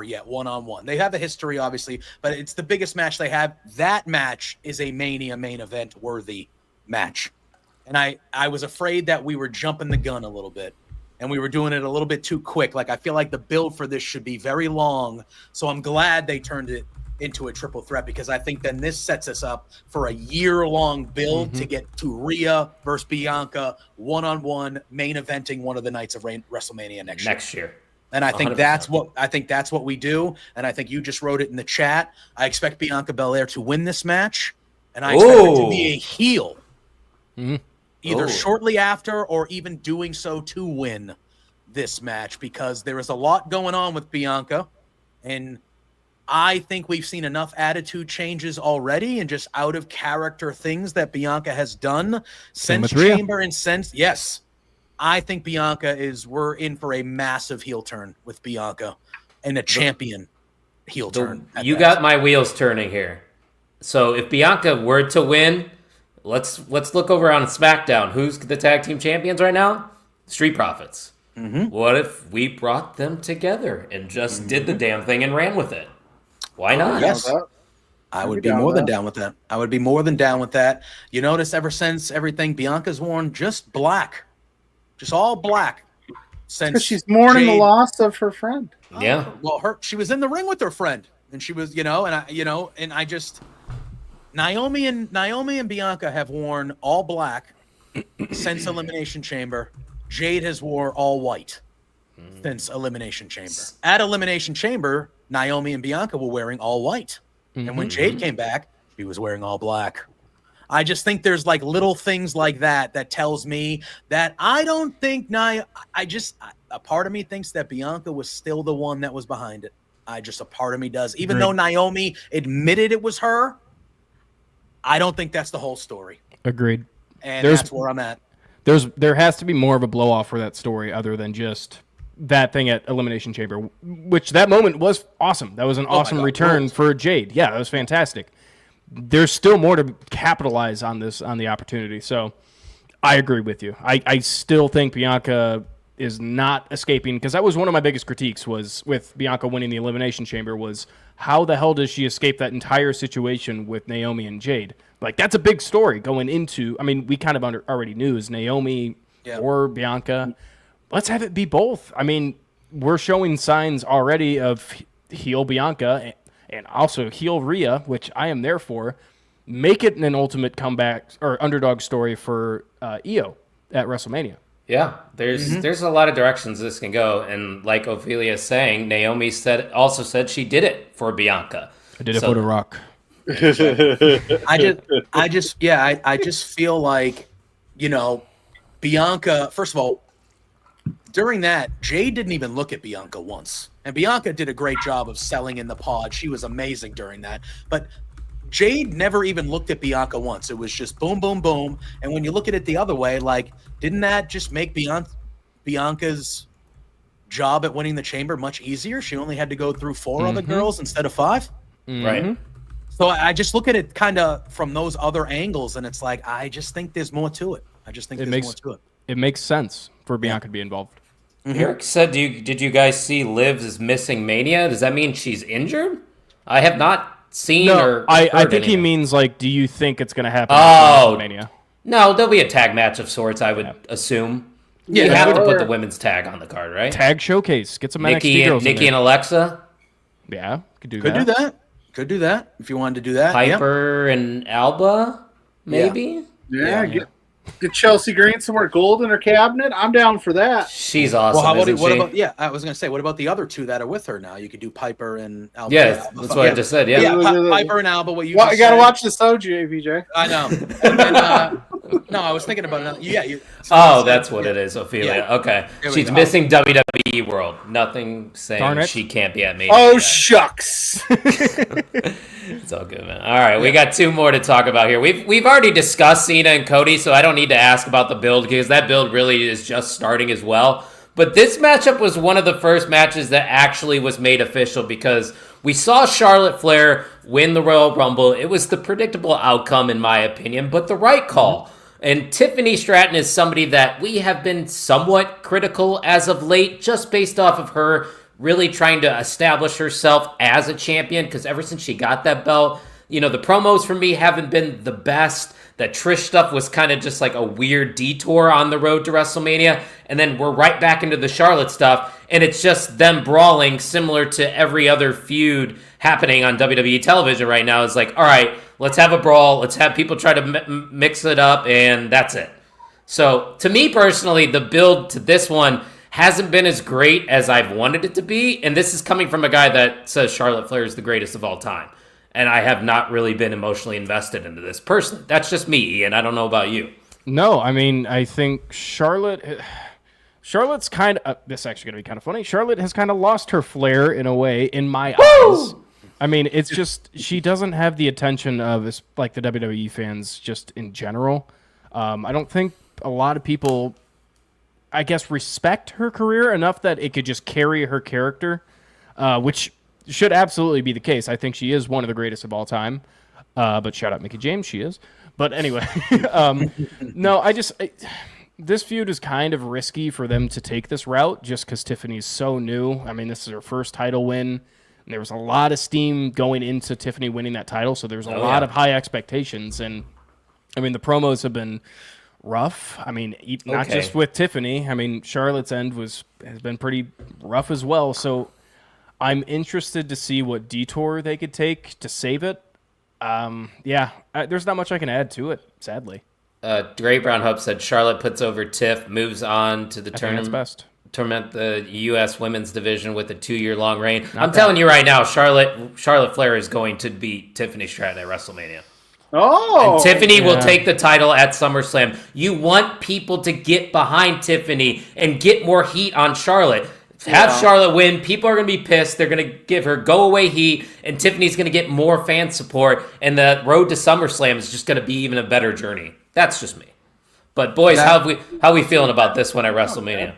[SPEAKER 5] yet, one-on-one. They have a history, obviously, but it's the biggest match they have. That match is a Mania main event worthy match. And I was afraid that we were jumping the gun a little bit, and we were doing it a little bit too quick. Like, I feel like the build for this should be very long, so I'm glad they turned it into a triple threat, because I think then this sets us up for a year-long build to get to Rhea versus Bianca one-on-one main eventing one of the nights of WrestleMania next year. And I think 100%. that's what we do. And I think you just wrote it in the chat. I expect Bianca Belair to win this match, and I expect it to be a heel, either shortly after or even doing so to win this match, because there is a lot going on with Bianca, and I think we've seen enough attitude changes already and just out of character things that Bianca has done since Chamber and since. Yes, I think we're in for a massive heel turn with Bianca and a champion heel turn.
[SPEAKER 2] You got my wheels turning here. So if Bianca were to win, let's look over on SmackDown. Who's the tag team champions right now? Street Profits. What if we brought them together and just did the damn thing and ran with it? Why not?
[SPEAKER 5] Yes. I would be more than down with that. I would be more than down with that. You notice ever since everything Bianca's worn just black, just all black. Since
[SPEAKER 4] she's mourning the
[SPEAKER 5] Jade-
[SPEAKER 4] loss of her friend.
[SPEAKER 2] Yeah.
[SPEAKER 5] Well, she was in the ring with her friend, and she was, I just Naomi and Bianca have worn all black since Elimination Chamber. Jade has wore all white since Elimination Chamber. At Elimination Chamber, Naomi and Bianca were wearing all white. And when Jade came back, she was wearing all black. I just think there's like little things like that tells me that I don't think a part of me thinks that Bianca was still the one that was behind it. A part of me does. Even though Naomi admitted it was her, I don't think that's the whole story.
[SPEAKER 3] Agreed.
[SPEAKER 5] And that's where I'm at.
[SPEAKER 3] There has to be more of a blow off for that story other than just that thing at Elimination Chamber, which that moment was awesome. That was an awesome return for Jade. Yeah, that was fantastic. There's still more to capitalize on the opportunity. So I agree with you. I still think Bianca is not escaping, because that was one of my biggest critiques was with Bianca winning the Elimination Chamber was how the hell does she escape that entire situation with Naomi and Jade? Like, that's a big story going into, I mean, we kind of already knew is Naomi or Bianca. Let's have it be both. I mean, we're showing signs already of heel Bianca and also heel Rhea, which I am there for. Make it an ultimate comeback or underdog story for Io at WrestleMania.
[SPEAKER 2] Yeah, there's a lot of directions this can go, and like Ophelia's saying, Naomi also said she did it for Bianca.
[SPEAKER 3] I did it for The Rock.
[SPEAKER 5] I just feel like, Bianca. First of all, during that, Jade didn't even look at Bianca once, and Bianca did a great job of selling in the pod. She was amazing during that, but Jade never even looked at Bianca once. It was just boom, boom, boom. And when you look at it the other way, like, didn't that just make Bianca's job at winning the chamber much easier? She only had to go through 4 other girls instead of 5.
[SPEAKER 2] Right.
[SPEAKER 5] So I just look at it kind of from those other angles, and it's like, I just think there's more to it. More to it.
[SPEAKER 3] It makes sense for Bianca to be involved.
[SPEAKER 2] Eric said, did you guys see Liv is missing Mania? Does that mean she's injured? I have not seen or
[SPEAKER 3] I think
[SPEAKER 2] anything.
[SPEAKER 3] he means, like, do you think it's going to happen
[SPEAKER 2] Oh,
[SPEAKER 3] at WrestleMania?
[SPEAKER 2] No, there'll be a tag match of sorts, I would assume.
[SPEAKER 5] Yeah,
[SPEAKER 2] you have to put the women's tag on the card, right?
[SPEAKER 3] Tag showcase. Get some NXT girls in
[SPEAKER 2] Nikki
[SPEAKER 3] there.
[SPEAKER 2] and Alexa.
[SPEAKER 3] Yeah, could do
[SPEAKER 5] Could do that if you wanted to do that.
[SPEAKER 2] Piper and Alba, maybe?
[SPEAKER 4] Yeah, get Chelsea Green somewhere gold in her cabinet. I'm down for that.
[SPEAKER 2] She's awesome.
[SPEAKER 5] Well, what
[SPEAKER 2] isn't she?
[SPEAKER 5] about? Yeah, I was gonna say, what about the other 2 that are with her now? You could do Piper and Alba.
[SPEAKER 2] Yeah, that's what I just said. Yeah.
[SPEAKER 5] Piper and Alba. What you?
[SPEAKER 4] Well, you got to watch the Soju, APJ.
[SPEAKER 5] I know. And then, no, I was thinking about it. Yeah.
[SPEAKER 2] That's what it is, Ophelia.
[SPEAKER 5] Yeah.
[SPEAKER 2] Okay.
[SPEAKER 5] There we
[SPEAKER 2] She's
[SPEAKER 5] go.
[SPEAKER 2] missing WWE World. Nothing
[SPEAKER 3] Darn
[SPEAKER 2] saying
[SPEAKER 3] it.
[SPEAKER 2] she can't be at Mania.
[SPEAKER 4] Oh,
[SPEAKER 2] yet.
[SPEAKER 4] shucks.
[SPEAKER 2] It's all good, man. All right, we got 2 more to talk about here. We've already discussed Cena and Cody, so I don't need to ask about the build because that build really is just starting as well. But this matchup was one of the first matches that actually was made official because we saw Charlotte Flair win the Royal Rumble. It was the predictable outcome, in my opinion, but the right call. And Tiffany Stratton is somebody that we have been somewhat critical as of late, just based off of her really trying to establish herself as a champion, because ever since she got that belt, the promos for me haven't been the best. That Trish stuff was kind of just like a weird detour on the road to WrestleMania, and then we're right back into the Charlotte stuff, and it's just them brawling similar to every other feud happening on WWE television right now. It's like, all right, let's have a brawl, let's have people try to mix it up, and that's it. So, to me personally, the build to this one hasn't been as great as I've wanted it to be, and this is coming from a guy that says Charlotte Flair is the greatest of all time. And I have not really been emotionally invested into this personally. That's just me, Ian. I don't know about you.
[SPEAKER 3] No, I mean, I think Charlotte's kind of, this is actually going to be kind of funny. Charlotte has kind of lost her flair in a way, in my eyes. I mean, it's just, she doesn't have the attention of, like, the WWE fans just in general. I don't think a lot of people, I guess, respect her career enough that it could just carry her character, which should absolutely be the case. I think she is one of the greatest of all time. But shout out Mickie James, she is. But anyway, no, This feud is kind of risky for them to take this route just because Tiffany's so new. I mean, this is her first title win. There was a lot of steam going into Tiffany winning that title, so there's a lot of high expectations. And, I mean, the promos have been rough. I mean, not just with Tiffany. I mean, Charlotte's end has been pretty rough as well. So I'm interested to see what detour they could take to save it. There's not much I can add to it, sadly.
[SPEAKER 2] Great Brown Hope said Charlotte puts over Tiff, moves on to the tournament.
[SPEAKER 3] Best.
[SPEAKER 2] Tournament the U.S. women's division with a 2-year-long reign. I'm telling you right now, Charlotte Flair is going to beat Tiffany Stratton at WrestleMania.
[SPEAKER 4] Oh,
[SPEAKER 2] and Tiffany will take the title at SummerSlam. You want people to get behind Tiffany and get more heat on Charlotte. Have Charlotte win. People are going to be pissed. They're going to give her go-away heat, and Tiffany's going to get more fan support, and the road to SummerSlam is just going to be even a better journey. That's just me. But, boys, how we feeling about this one at WrestleMania?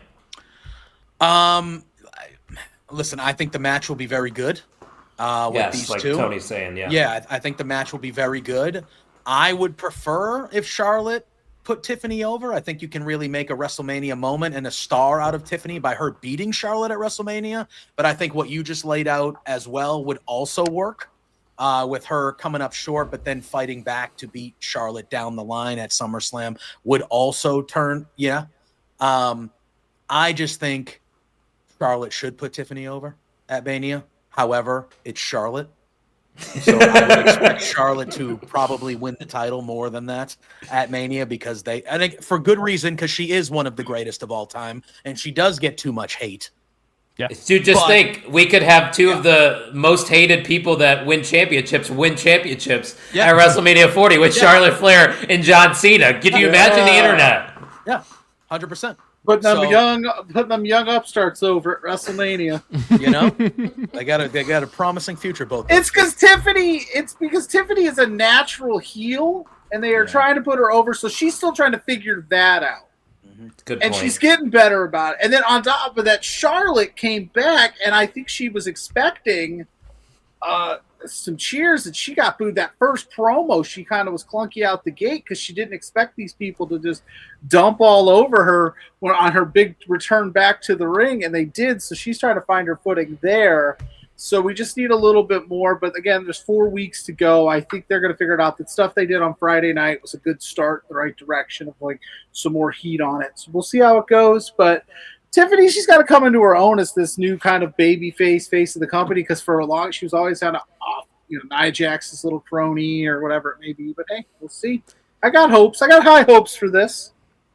[SPEAKER 5] Listen, I think the match will be very good. With these
[SPEAKER 2] like
[SPEAKER 5] two.
[SPEAKER 2] Tony's saying, yeah.
[SPEAKER 5] Yeah, I think the match will be very good. I would prefer if Charlotte put Tiffany over. I think you can really make a WrestleMania moment and a star out of Tiffany by her beating Charlotte at WrestleMania. But I think what you just laid out as well would also work with her coming up short, but then fighting back to beat Charlotte down the line at SummerSlam would also turn. Yeah. I just think Charlotte should put Tiffany over at Mania. However, it's Charlotte. So I would expect Charlotte to probably win the title more than that at Mania because I think for good reason, because she is one of the greatest of all time, and she does get too much hate.
[SPEAKER 3] Yeah.
[SPEAKER 2] Dude, think we could have two of the most hated people that win championships at WrestleMania 40 with Charlotte Flair and John Cena. Could you imagine the internet?
[SPEAKER 5] Yeah, 100%.
[SPEAKER 4] Putting them young upstarts over at WrestleMania.
[SPEAKER 5] You know, they got a promising future. Both.
[SPEAKER 4] It's because Tiffany is a natural heel, and they are trying to put her over. So she's still trying to figure that out.
[SPEAKER 2] Good
[SPEAKER 4] and
[SPEAKER 2] point.
[SPEAKER 4] she's getting better about it. And then on top of that, Charlotte came back, and I think she was expecting some cheers, and she got booed. That first promo, she kind of was clunky out the gate because she didn't expect these people to just dump all over her on her big return back to the ring, and they did. So she's trying to find her footing there. So we just need a little bit more. But again, there's 4 weeks to go. I think they're going to figure it out. The stuff they did on Friday night was a good start in the right direction of like some more heat on it. So we'll see how it goes. But Tiffany, she's got to come into her own as this new kind of baby face of the company, because for a long, she was always kind of off, Nia Jax's little crony or whatever it may be. But hey, we'll see. I got hopes. I got high hopes for this.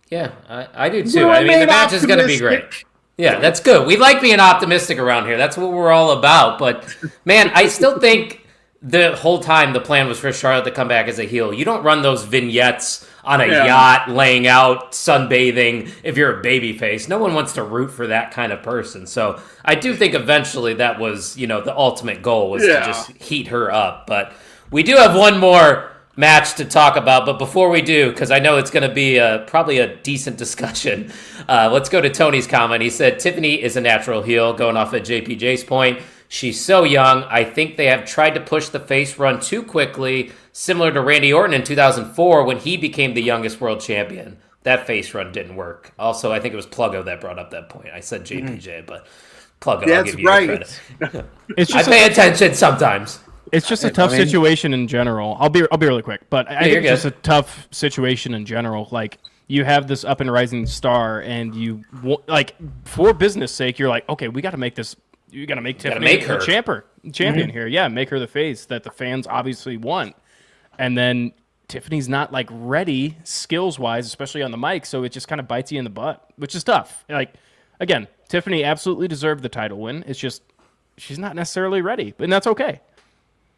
[SPEAKER 2] Yeah, I do too. I mean, the match is going to be great. Yeah, that's good. We like being optimistic around here. That's what we're all about. But, man, I still think the whole time the plan was for Charlotte to come back as a heel. You don't run those vignettes on a yacht, laying out, sunbathing, if you're a babyface. No one wants to root for that kind of person. So I do think eventually that was, the ultimate goal was to just heat her up. But we do have one more match to talk about, but before we do, because I know it's going to be probably a decent discussion, let's go to Tony's comment. He said Tiffany is a natural heel, going off at JPJ's point. She's so young. I think they have tried to push the face run too quickly, similar to Randy Orton in 2004 when he became the youngest world champion. That face run didn't work. Also, I think it was Pluggo that brought up that point. I said JPJ, but Pluggo, I'll give you credit. I pay attention sometimes.
[SPEAKER 3] It's just a tough situation in general. I'll be really quick, but I think it's just a tough situation in general. Like, you have this up and rising star, and for business sake, you're like, okay, we got to make this. You got to make Tiffany a champion here. Yeah, make her the face that the fans obviously want. And then Tiffany's not ready skills wise, especially on the mic, so it just kind of bites you in the butt, which is tough. Again, Tiffany absolutely deserved the title win. It's just she's not necessarily ready, and that's okay.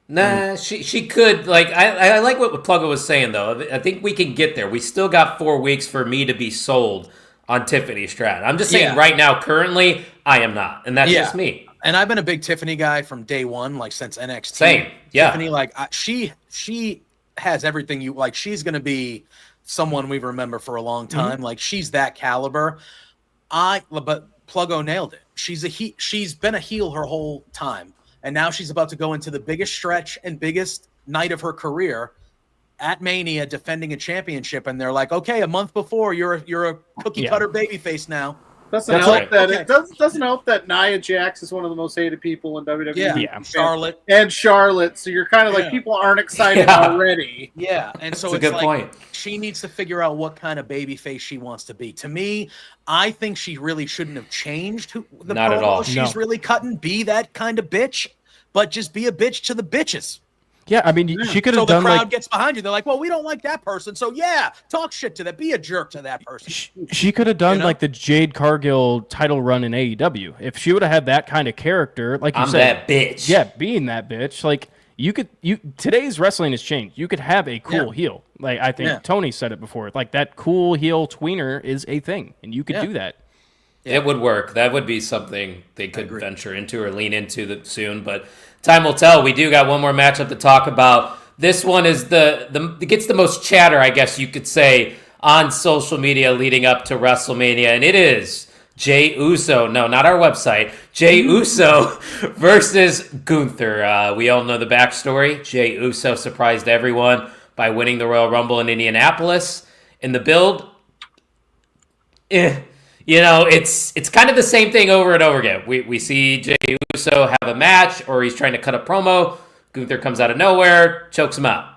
[SPEAKER 2] Nah, she could. I like what Pluggo was saying, though. I think we can get there. We still got 4 weeks for me to be sold on Tiffany Stratton. I'm just saying right now, currently, I am not. And that's just me.
[SPEAKER 5] And I've been a big Tiffany guy from day one, since NXT.
[SPEAKER 2] Same, yeah.
[SPEAKER 5] Tiffany, she has everything you like. She's going to be someone we remember for a long time. She's that caliber. But Pluggo nailed it. She's been a heel her whole time. And now she's about to go into the biggest stretch and biggest night of her career. at Mania defending a championship, and they're like, okay, a month before you're a cookie cutter babyface now.
[SPEAKER 4] Doesn't help that it doesn't help that Nia Jax is one of the most hated people in WWE.
[SPEAKER 5] Yeah. Charlotte.
[SPEAKER 4] So you're kind of like people aren't excited already.
[SPEAKER 5] Yeah, and so
[SPEAKER 2] it's a good point.
[SPEAKER 5] She needs to figure out what kind of babyface she wants to be. To me, I think she really shouldn't have changed the
[SPEAKER 2] Not at all.
[SPEAKER 5] She's really cutting. Be that kind of bitch, but just be a bitch to the bitches.
[SPEAKER 3] Yeah, I mean, she could have
[SPEAKER 5] done. So the
[SPEAKER 3] like,
[SPEAKER 5] crowd gets behind you. They're like, "Well, we don't like that person, so yeah, talk shit to that. Be a jerk to that person."
[SPEAKER 3] She could have done like the Jade Cargill title run in AEW. If she would have had that kind of character, like you said,
[SPEAKER 2] that bitch.
[SPEAKER 3] Yeah, being that bitch. Like today's wrestling has changed. You could have a cool heel. Like I think Tony said it before. Like that cool heel tweener is a thing, and you could do that.
[SPEAKER 2] It would work. That would be something they could venture into or lean into soon, but time will tell. We do got one more matchup to talk about. This one is it gets the most chatter, I guess you could say, on social media leading up to WrestleMania, and it is Jey Uso. No, not our website. Jey Uso versus Gunther. We all know the backstory. Jey Uso surprised everyone by winning the Royal Rumble in Indianapolis. In the build, it's kind of the same thing over and over again. We see Jey Uso have a match, or he's trying to cut a promo. Gunther comes out of nowhere, chokes him out.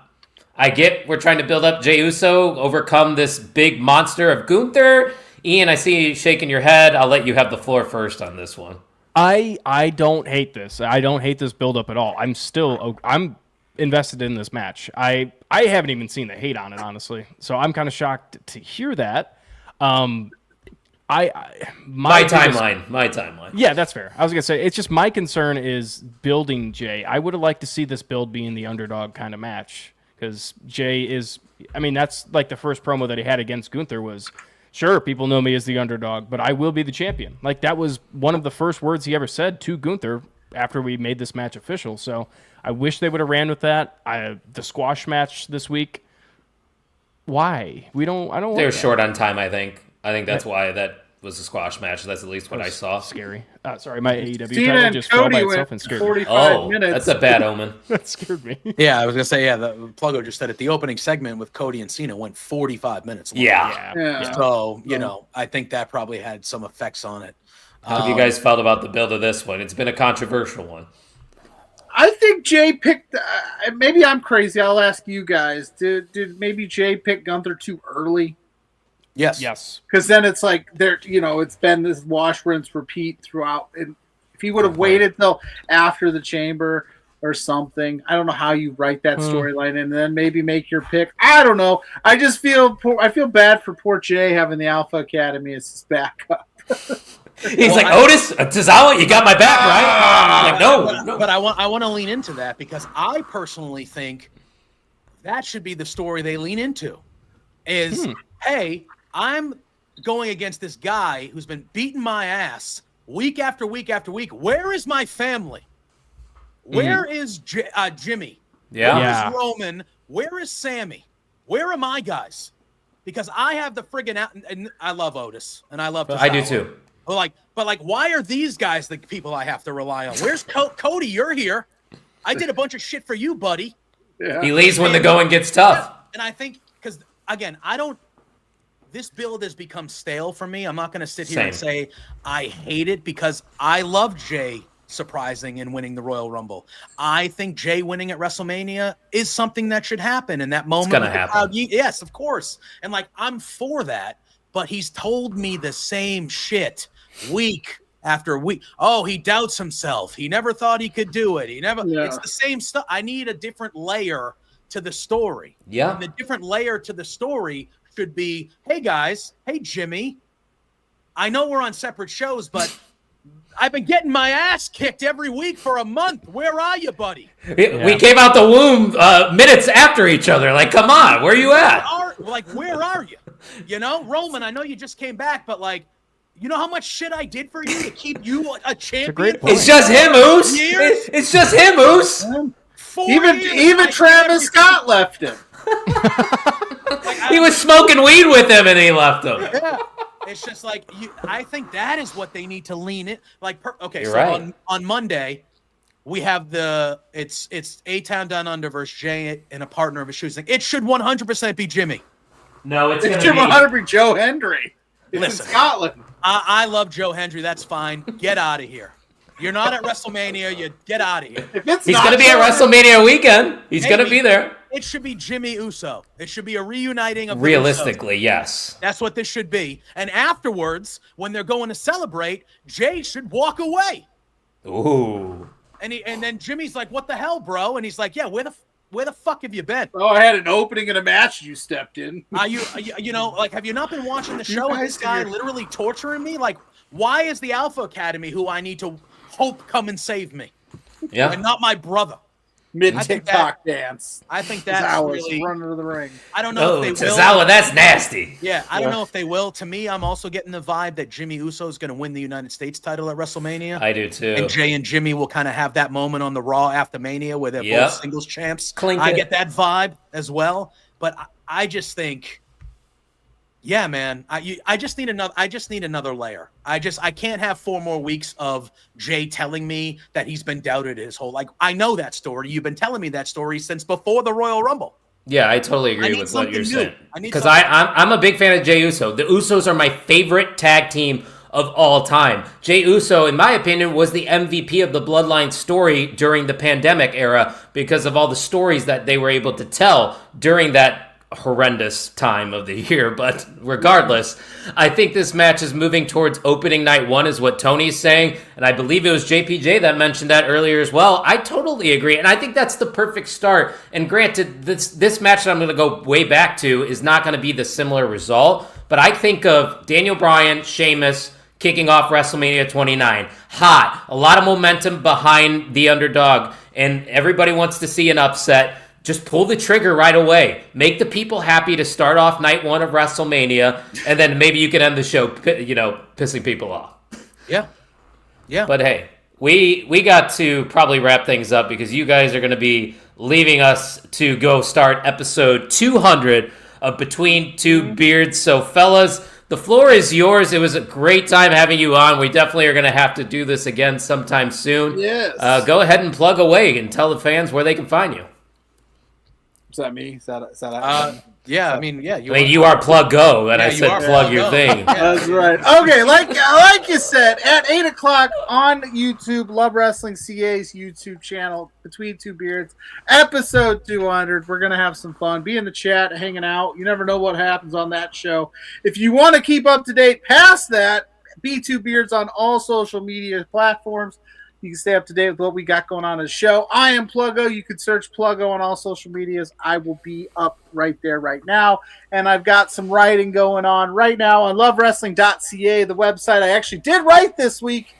[SPEAKER 2] I get we're trying to build up Jey Uso, overcome this big monster of Gunther. Ian, I see you shaking your head. I'll let you have the floor first on this one.
[SPEAKER 3] I don't hate this. I don't hate this build-up at all. I'm invested in this match. I haven't even seen the hate on it, honestly. So I'm kind of shocked to hear that. My timeline. Yeah, that's fair. I was gonna say it's just my concern is building Jey. I would have liked to see this build being the underdog kind of match because Jey is. I mean, that's like the first promo that he had against Gunther was, sure, people know me as the underdog, but I will be the champion. Like that was one of the first words he ever said to Gunther after we made this match official. So I wish they would have ran with that. The squash match this week. Why? I don't.
[SPEAKER 2] They're short on time. I think that's why that was a squash match. That's at least what I saw.
[SPEAKER 3] Scary. Sorry, my AEW
[SPEAKER 4] Cena
[SPEAKER 3] title just fell by itself and scared me.
[SPEAKER 4] 45 minutes.
[SPEAKER 2] That's a bad omen.
[SPEAKER 3] That scared me.
[SPEAKER 5] Yeah, I was gonna say, the Pluggo just said it. The opening segment with Cody and Cena went 45 minutes long.
[SPEAKER 2] Yeah.
[SPEAKER 5] So I think that probably had some effects on it.
[SPEAKER 2] How have you guys felt about the build of this one? It's been a controversial one.
[SPEAKER 4] I think Jey picked. Maybe I'm crazy. I'll ask you guys. Did maybe Jey pick Gunther too early?
[SPEAKER 5] Yes.
[SPEAKER 4] Because then it's like it's been this wash, rinse, repeat throughout. And if he would have waited till after the Chamber or something, I don't know how you write that storyline and then maybe make your pick. I don't know. I just feel bad for poor Jey having the Alpha Academy as his backup.
[SPEAKER 2] He's Otis, Tozawa, you got my back, right? No.
[SPEAKER 5] But I want to lean into that because I personally think that should be the story they lean into. Is hey, I'm going against this guy who's been beating my ass week after week after week. Where is my family? Where is Jimmy?
[SPEAKER 2] Yeah.
[SPEAKER 5] Where is Roman? Where is Sammy? Where are my guys? Because I have the friggin' out, and I love Otis, and I love Tozawa.
[SPEAKER 2] I do too.
[SPEAKER 5] But why are these guys the people I have to rely on? Where's Cody? You're here. I did a bunch of shit for you, buddy.
[SPEAKER 4] Yeah.
[SPEAKER 2] He leaves when the going gets tough.
[SPEAKER 5] And I think because again, this build has become stale for me. I'm not going to sit here and say I hate it because I love Jey surprising and winning the Royal Rumble. I think Jey winning at WrestleMania is something that should happen. And that moment,
[SPEAKER 2] it's going to happen.
[SPEAKER 5] Yes, of course. And I'm for that. But he's told me the same shit week after week. Oh, he doubts himself. He never thought he could do it. It's the same stuff. I need a different layer to the story.
[SPEAKER 2] Yeah.
[SPEAKER 5] And the different layer to the story should be, hey guys, hey Jimmy, I know we're on separate shows, but I've been getting my ass kicked every week for a month. Where are you, buddy?
[SPEAKER 2] We came out the womb minutes after each other. Come on, where are you at?
[SPEAKER 5] Where are you? Roman, I know you just came back, but you know how much shit I did for you to keep you a champion?
[SPEAKER 2] It's just him, Oos. It's just him, Oos.
[SPEAKER 4] Even Travis Scott left him.
[SPEAKER 2] He was smoking weed with him, and he left him.
[SPEAKER 5] Yeah. It's just I think that is what they need to lean in.
[SPEAKER 2] You're right.
[SPEAKER 5] On Monday, we have it's A-Town Down Under versus Jay and a partner of his choosing. It should 100% be Jimmy.
[SPEAKER 2] No, it's
[SPEAKER 4] It
[SPEAKER 2] going
[SPEAKER 4] should
[SPEAKER 2] to be
[SPEAKER 4] 100% Joe Hendry. It's
[SPEAKER 5] Listen.
[SPEAKER 4] in Scotland.
[SPEAKER 5] I love Joe Hendry. That's fine. Get out of here. You're not at WrestleMania. You get out of here.
[SPEAKER 4] If it's
[SPEAKER 2] He's
[SPEAKER 4] not
[SPEAKER 2] going to be at
[SPEAKER 4] Joe
[SPEAKER 2] WrestleMania weekend. He's going to
[SPEAKER 5] Maybe.
[SPEAKER 2] be there.
[SPEAKER 5] It should be Jimmy Uso. It should be a reuniting of the
[SPEAKER 2] Realistically,
[SPEAKER 5] Usos.
[SPEAKER 2] yes.
[SPEAKER 5] That's what this should be. And afterwards, when they're going to celebrate, Jay should walk away.
[SPEAKER 2] Ooh.
[SPEAKER 5] And then Jimmy's like, "What the hell, bro?" And he's like, "Yeah, where the fuck have you been?
[SPEAKER 4] Oh, I had an opening in a match you stepped in.
[SPEAKER 5] Are you know, like, have you not been watching the show? And
[SPEAKER 4] guys
[SPEAKER 5] this guy
[SPEAKER 4] are-
[SPEAKER 5] literally torturing me. Like, why is the Alpha Academy, who I need to hope come and save me,
[SPEAKER 2] Yeah.
[SPEAKER 5] and not my brother?
[SPEAKER 4] Mid
[SPEAKER 5] I think
[SPEAKER 4] TikTok dance.
[SPEAKER 5] I think that's
[SPEAKER 4] Hours
[SPEAKER 5] really.
[SPEAKER 4] running to the ring.
[SPEAKER 5] I don't know
[SPEAKER 2] Oh,
[SPEAKER 5] if they will.
[SPEAKER 2] Tozawa, that's nasty.
[SPEAKER 5] Yeah, I don't know if they will. To me, I'm also getting the vibe that Jimmy Uso is going to win the United States title at WrestleMania.
[SPEAKER 2] I do too.
[SPEAKER 5] And Jay and Jimmy will kind of have that moment on the Raw after Mania where they're
[SPEAKER 2] Yep.
[SPEAKER 5] both singles champs.
[SPEAKER 2] Clink
[SPEAKER 5] I
[SPEAKER 2] it.
[SPEAKER 5] get that vibe as well. But I just think, yeah, man, I just need another layer. I can't have 4 more weeks of Jay telling me that he's been doubted his whole. Like, I know that story. You've been telling me that story since before the Royal Rumble.
[SPEAKER 2] Yeah, I totally
[SPEAKER 5] I
[SPEAKER 2] agree
[SPEAKER 5] need
[SPEAKER 2] with what you're
[SPEAKER 5] something new.
[SPEAKER 2] saying.
[SPEAKER 5] I need
[SPEAKER 2] Because
[SPEAKER 5] something-
[SPEAKER 2] I'm a big fan of Jey Uso. The Usos are my favorite tag team of all time. Jey Uso, in my opinion, was the MVP of the Bloodline story during the pandemic era because of all the stories that they were able to tell during that horrendous time of the year. But regardless, I think this match is moving towards opening night 1 is what Tony's saying. And I believe it was JPJ that mentioned that earlier as well. I totally agree. And I think that's the perfect start. And granted, this match that I'm going to go way back to is not going to be the similar result. But I think of Daniel Bryan, Sheamus, kicking off WrestleMania 29. Hot. A lot of momentum behind the underdog. And everybody wants to see an upset. Just pull the trigger right away. Make the people happy to start off night 1 of WrestleMania. And then maybe you can end the show, pissing people off.
[SPEAKER 5] Yeah. Yeah.
[SPEAKER 2] But hey, we got to probably wrap things up because you guys are going to be leaving us to go start episode 200 of Between Two Beards. So fellas, the floor is yours. It was a great time having you on. We definitely are going to have to do this again sometime soon.
[SPEAKER 4] Yes.
[SPEAKER 2] Go ahead and plug away and tell the fans where they can find you.
[SPEAKER 4] Is that me? Is that
[SPEAKER 5] yeah, I mean, yeah.
[SPEAKER 2] You are plug go, and
[SPEAKER 5] Yeah,
[SPEAKER 2] I
[SPEAKER 5] you
[SPEAKER 2] said
[SPEAKER 5] are
[SPEAKER 2] plug
[SPEAKER 5] plug
[SPEAKER 2] your
[SPEAKER 5] go.
[SPEAKER 2] thing.
[SPEAKER 4] That's right. Okay, like you said, at 8:00 on YouTube, Love Wrestling CA's YouTube channel, Between Two Beards, episode 200. We're gonna have some fun. Be in the chat, hanging out. You never know what happens on that show. If you want to keep up to date past that, B2 Beards on all social media platforms. You can stay up to date with what we got going on in the show. I am Pluggo. You can search Pluggo on all social medias. I will be up right there right now. And I've got some writing going on right now on lovewrestling.ca, the website I actually did write this week.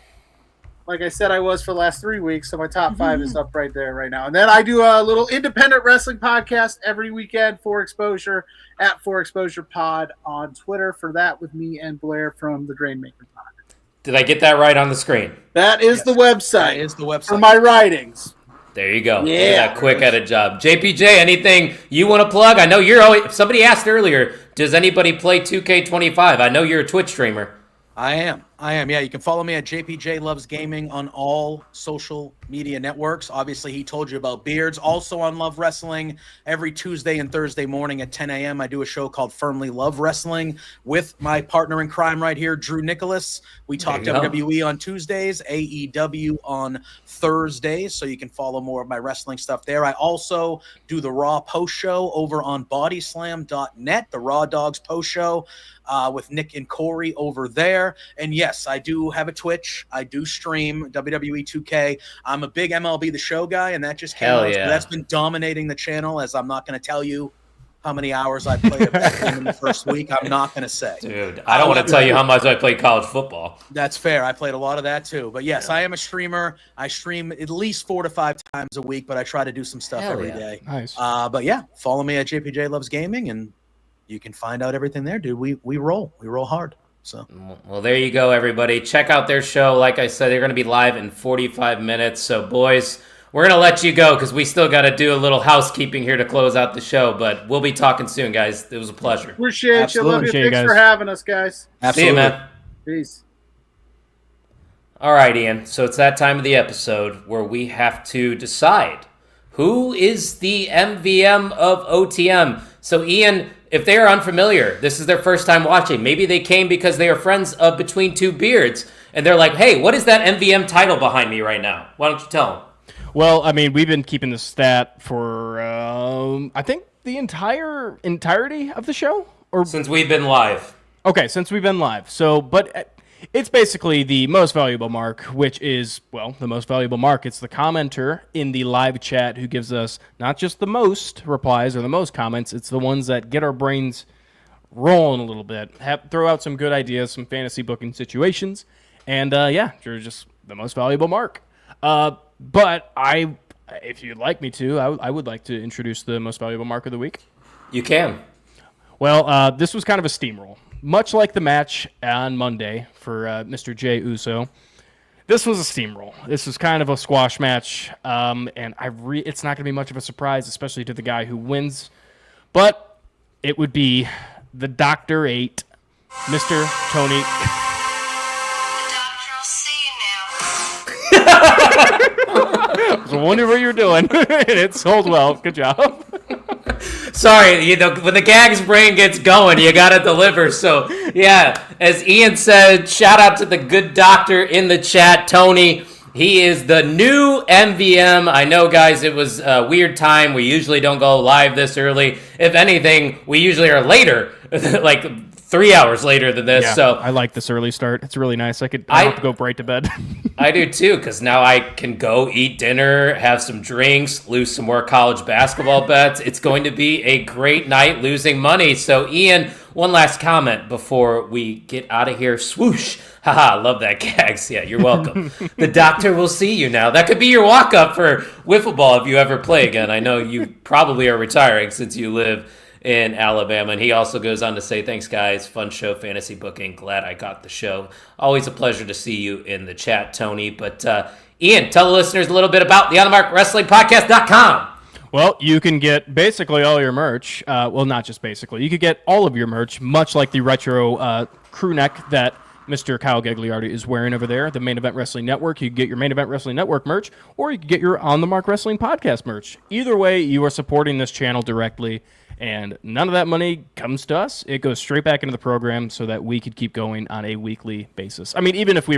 [SPEAKER 4] Like I said, I was for the last 3 weeks. So my top 5 is up right there right now. And then I do a little independent wrestling podcast every weekend for Exposure at For Exposure Pod on Twitter for that with me and Blair from the Grainmaker Pod.
[SPEAKER 2] Did I get that right on the screen?
[SPEAKER 4] That is the website.
[SPEAKER 5] That is the website.
[SPEAKER 4] For my writings.
[SPEAKER 2] There you go.
[SPEAKER 4] Yeah.
[SPEAKER 2] Look at that quick edit job. JPJ, anything you want to plug? I know you're always. Somebody asked earlier, does anybody play 2K25? I know you're a Twitch streamer.
[SPEAKER 5] I am. Yeah, you can follow me at JPJ Loves Gaming on all social media networks. Obviously, he told you about Beards. Also on Love Wrestling, every Tuesday and Thursday morning at 10 a.m., I do a show called Firmly Love Wrestling with my partner in crime right here, Drew Nicholas. We talk
[SPEAKER 2] There you go.
[SPEAKER 5] WWE on Tuesdays, AEW on Thursdays, so you can follow more of my wrestling stuff there. I also do the Raw post show over on bodyslam.net, the Raw Dogs post show with Nick and Corey over there. And yes, I do have a Twitch. I do stream WWE 2K. I'm a big MLB The Show guy, and that just came
[SPEAKER 2] Hell
[SPEAKER 5] out.
[SPEAKER 2] yeah.
[SPEAKER 5] So that's been dominating the channel, as I'm not going to tell you how many hours I played of that game in the first week. I'm not going to say.
[SPEAKER 2] Dude, I don't want to tell you how much I play college football.
[SPEAKER 5] That's fair. I played a lot of that too. But yes, I am a streamer. I stream at least 4 to 5 times a week, but I try to do some stuff
[SPEAKER 2] Hell
[SPEAKER 5] every
[SPEAKER 2] yeah.
[SPEAKER 5] day.
[SPEAKER 3] Nice.
[SPEAKER 5] But yeah, follow me at JPJ Loves Gaming, and you can find out everything there, dude. We roll hard. So
[SPEAKER 2] Well, there you go, everybody. Check out their show. Like I said, they're going to be live in 45 minutes. So, boys, we're going to let you go because we still got to do a little housekeeping here to close out the show. But we'll be talking soon, guys. It was a pleasure.
[SPEAKER 4] Appreciate you.
[SPEAKER 5] Absolutely.
[SPEAKER 4] Love you.
[SPEAKER 3] Appreciate you
[SPEAKER 4] Thanks
[SPEAKER 3] guys.
[SPEAKER 4] for having us, guys.
[SPEAKER 2] See you, man.
[SPEAKER 4] Peace.
[SPEAKER 2] All right, Ian. So it's that time of the episode where we have to decide who is the MVM of OTM. So, Ian, if they are unfamiliar, this is their first time watching. Maybe they came because they are friends of Between Two Beards, and they're like, hey, what is that MVM title behind me right now? Why don't you tell them?
[SPEAKER 3] Well, I mean, we've been keeping this stat for, I think, the entirety of the show? Or
[SPEAKER 2] Since we've been live.
[SPEAKER 3] Okay, since we've been live. So, but it's basically the most valuable mark, which is, well, the most valuable mark. It's the commenter in the live chat who gives us not just the most replies or the most comments, it's the ones that get our brains rolling a little bit, throw out some good ideas, some fantasy booking situations, and yeah, you're just the most valuable mark. But if you'd like me to, I would like to introduce the most valuable mark of the week.
[SPEAKER 2] You can.
[SPEAKER 3] Well, this was kind of a steamroll. Much like the match on Monday for Mr. Jey Uso, this was a steamroll. This was kind of a squash match, and it's not going to be much of a surprise, especially to the guy who wins. But it would be the Dr. 8, Mr. Tony. I was wondering what you were doing, and it sold well. Good job.
[SPEAKER 2] Sorry, when the gag's brain gets going, you gotta deliver. So, yeah, as Ian said, shout out to the good doctor in the chat, Tony. He is the new MVM. I know, guys, it was a weird time. We usually don't go live this early. If anything, we usually are later, like 3 hours later than this.
[SPEAKER 3] Yeah,
[SPEAKER 2] so
[SPEAKER 3] I like this early start. It's really nice. I don't have to go right to bed.
[SPEAKER 2] I do too, because now I can go eat dinner, have some drinks, lose some more college basketball bets. It's going to be a great night losing money. So, Ian, one last comment before we get out of here. Swoosh. Haha, love that gags. Yeah, you're welcome. The doctor will see you now. That could be your walk-up for wiffle ball if you ever play again. I know you probably are retiring since you live in Alabama. And he also goes on to say, thanks, guys. Fun show, fantasy booking. Glad I got the show. Always a pleasure to see you in the chat, Tony. But, Ian, tell the listeners a little bit about the OnTheMarkWrestlingPodcast.com.
[SPEAKER 3] Well, you can get basically all your merch. Well, not just basically. You could get all of your merch, much like the retro crew neck that Mr. Kyle Gagliardi is wearing over there, the Main Event Wrestling Network. You can get your Main Event Wrestling Network merch, or you can get your On the Mark Wrestling Podcast merch. Either way, you are supporting this channel directly, and none of that money comes to us. It goes straight back into the program so that we could keep going on a weekly basis. I mean, even if we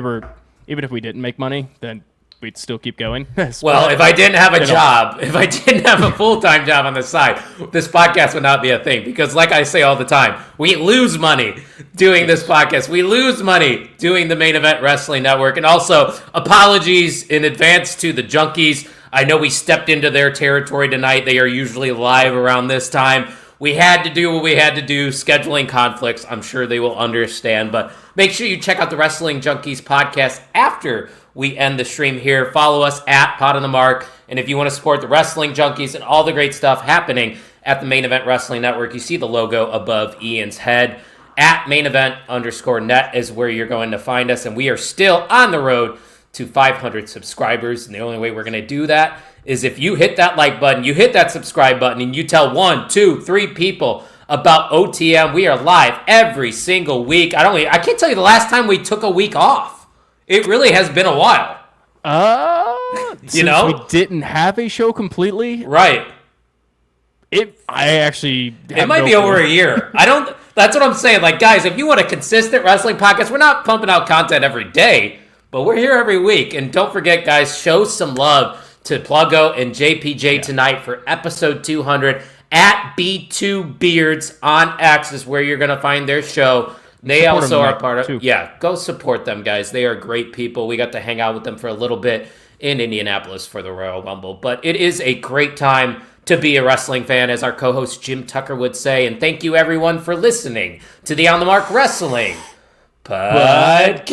[SPEAKER 3] didn't make money, then we'd still keep going.
[SPEAKER 2] Well, if I didn't have a job, if I didn't have a full-time job on the side, this podcast would not be a thing. Because like I say all the time, we lose money doing this podcast. We lose money doing the Main Event Wrestling Network. And also, apologies in advance to the Junkies. I know we stepped into their territory tonight. They are usually live around this time. We had to do what we had to do, scheduling conflicts. I'm sure they will understand. But make sure you check out the Wrestling Junkies podcast after we end the stream here. Follow us at Pod on the Mark. And if you want to support the Wrestling Junkies and all the great stuff happening at the Main Event Wrestling Network, you see the logo above Ian's head. At Main Event_net is where you're going to find us. And we are still on the road to 500 subscribers. And the only way we're going to do that is if you hit that like button, you hit that subscribe button, and you tell 1, 2, 3 people about OTM. We are live every single week. I can't tell you the last time we took a week off. It really has been a while.
[SPEAKER 3] Since we didn't have a show completely.
[SPEAKER 2] Right.
[SPEAKER 3] It
[SPEAKER 2] might be over a year. That's what I'm saying. Like, guys, if you want a consistent wrestling podcast, we're not pumping out content every day, but we're here every week. And don't forget, guys, show some love to Pluggo and JPJ tonight for episode 200 at B2 Beards on X is where you're going to find their show. They also are part of it. Yeah, go support them, guys. They are great people. We got to hang out with them for a little bit in Indianapolis for the Royal Rumble. But it is a great time to be a wrestling fan, as our co-host Jim Tucker would say. And thank you, everyone, for listening to the On the Mark Wrestling Podcast.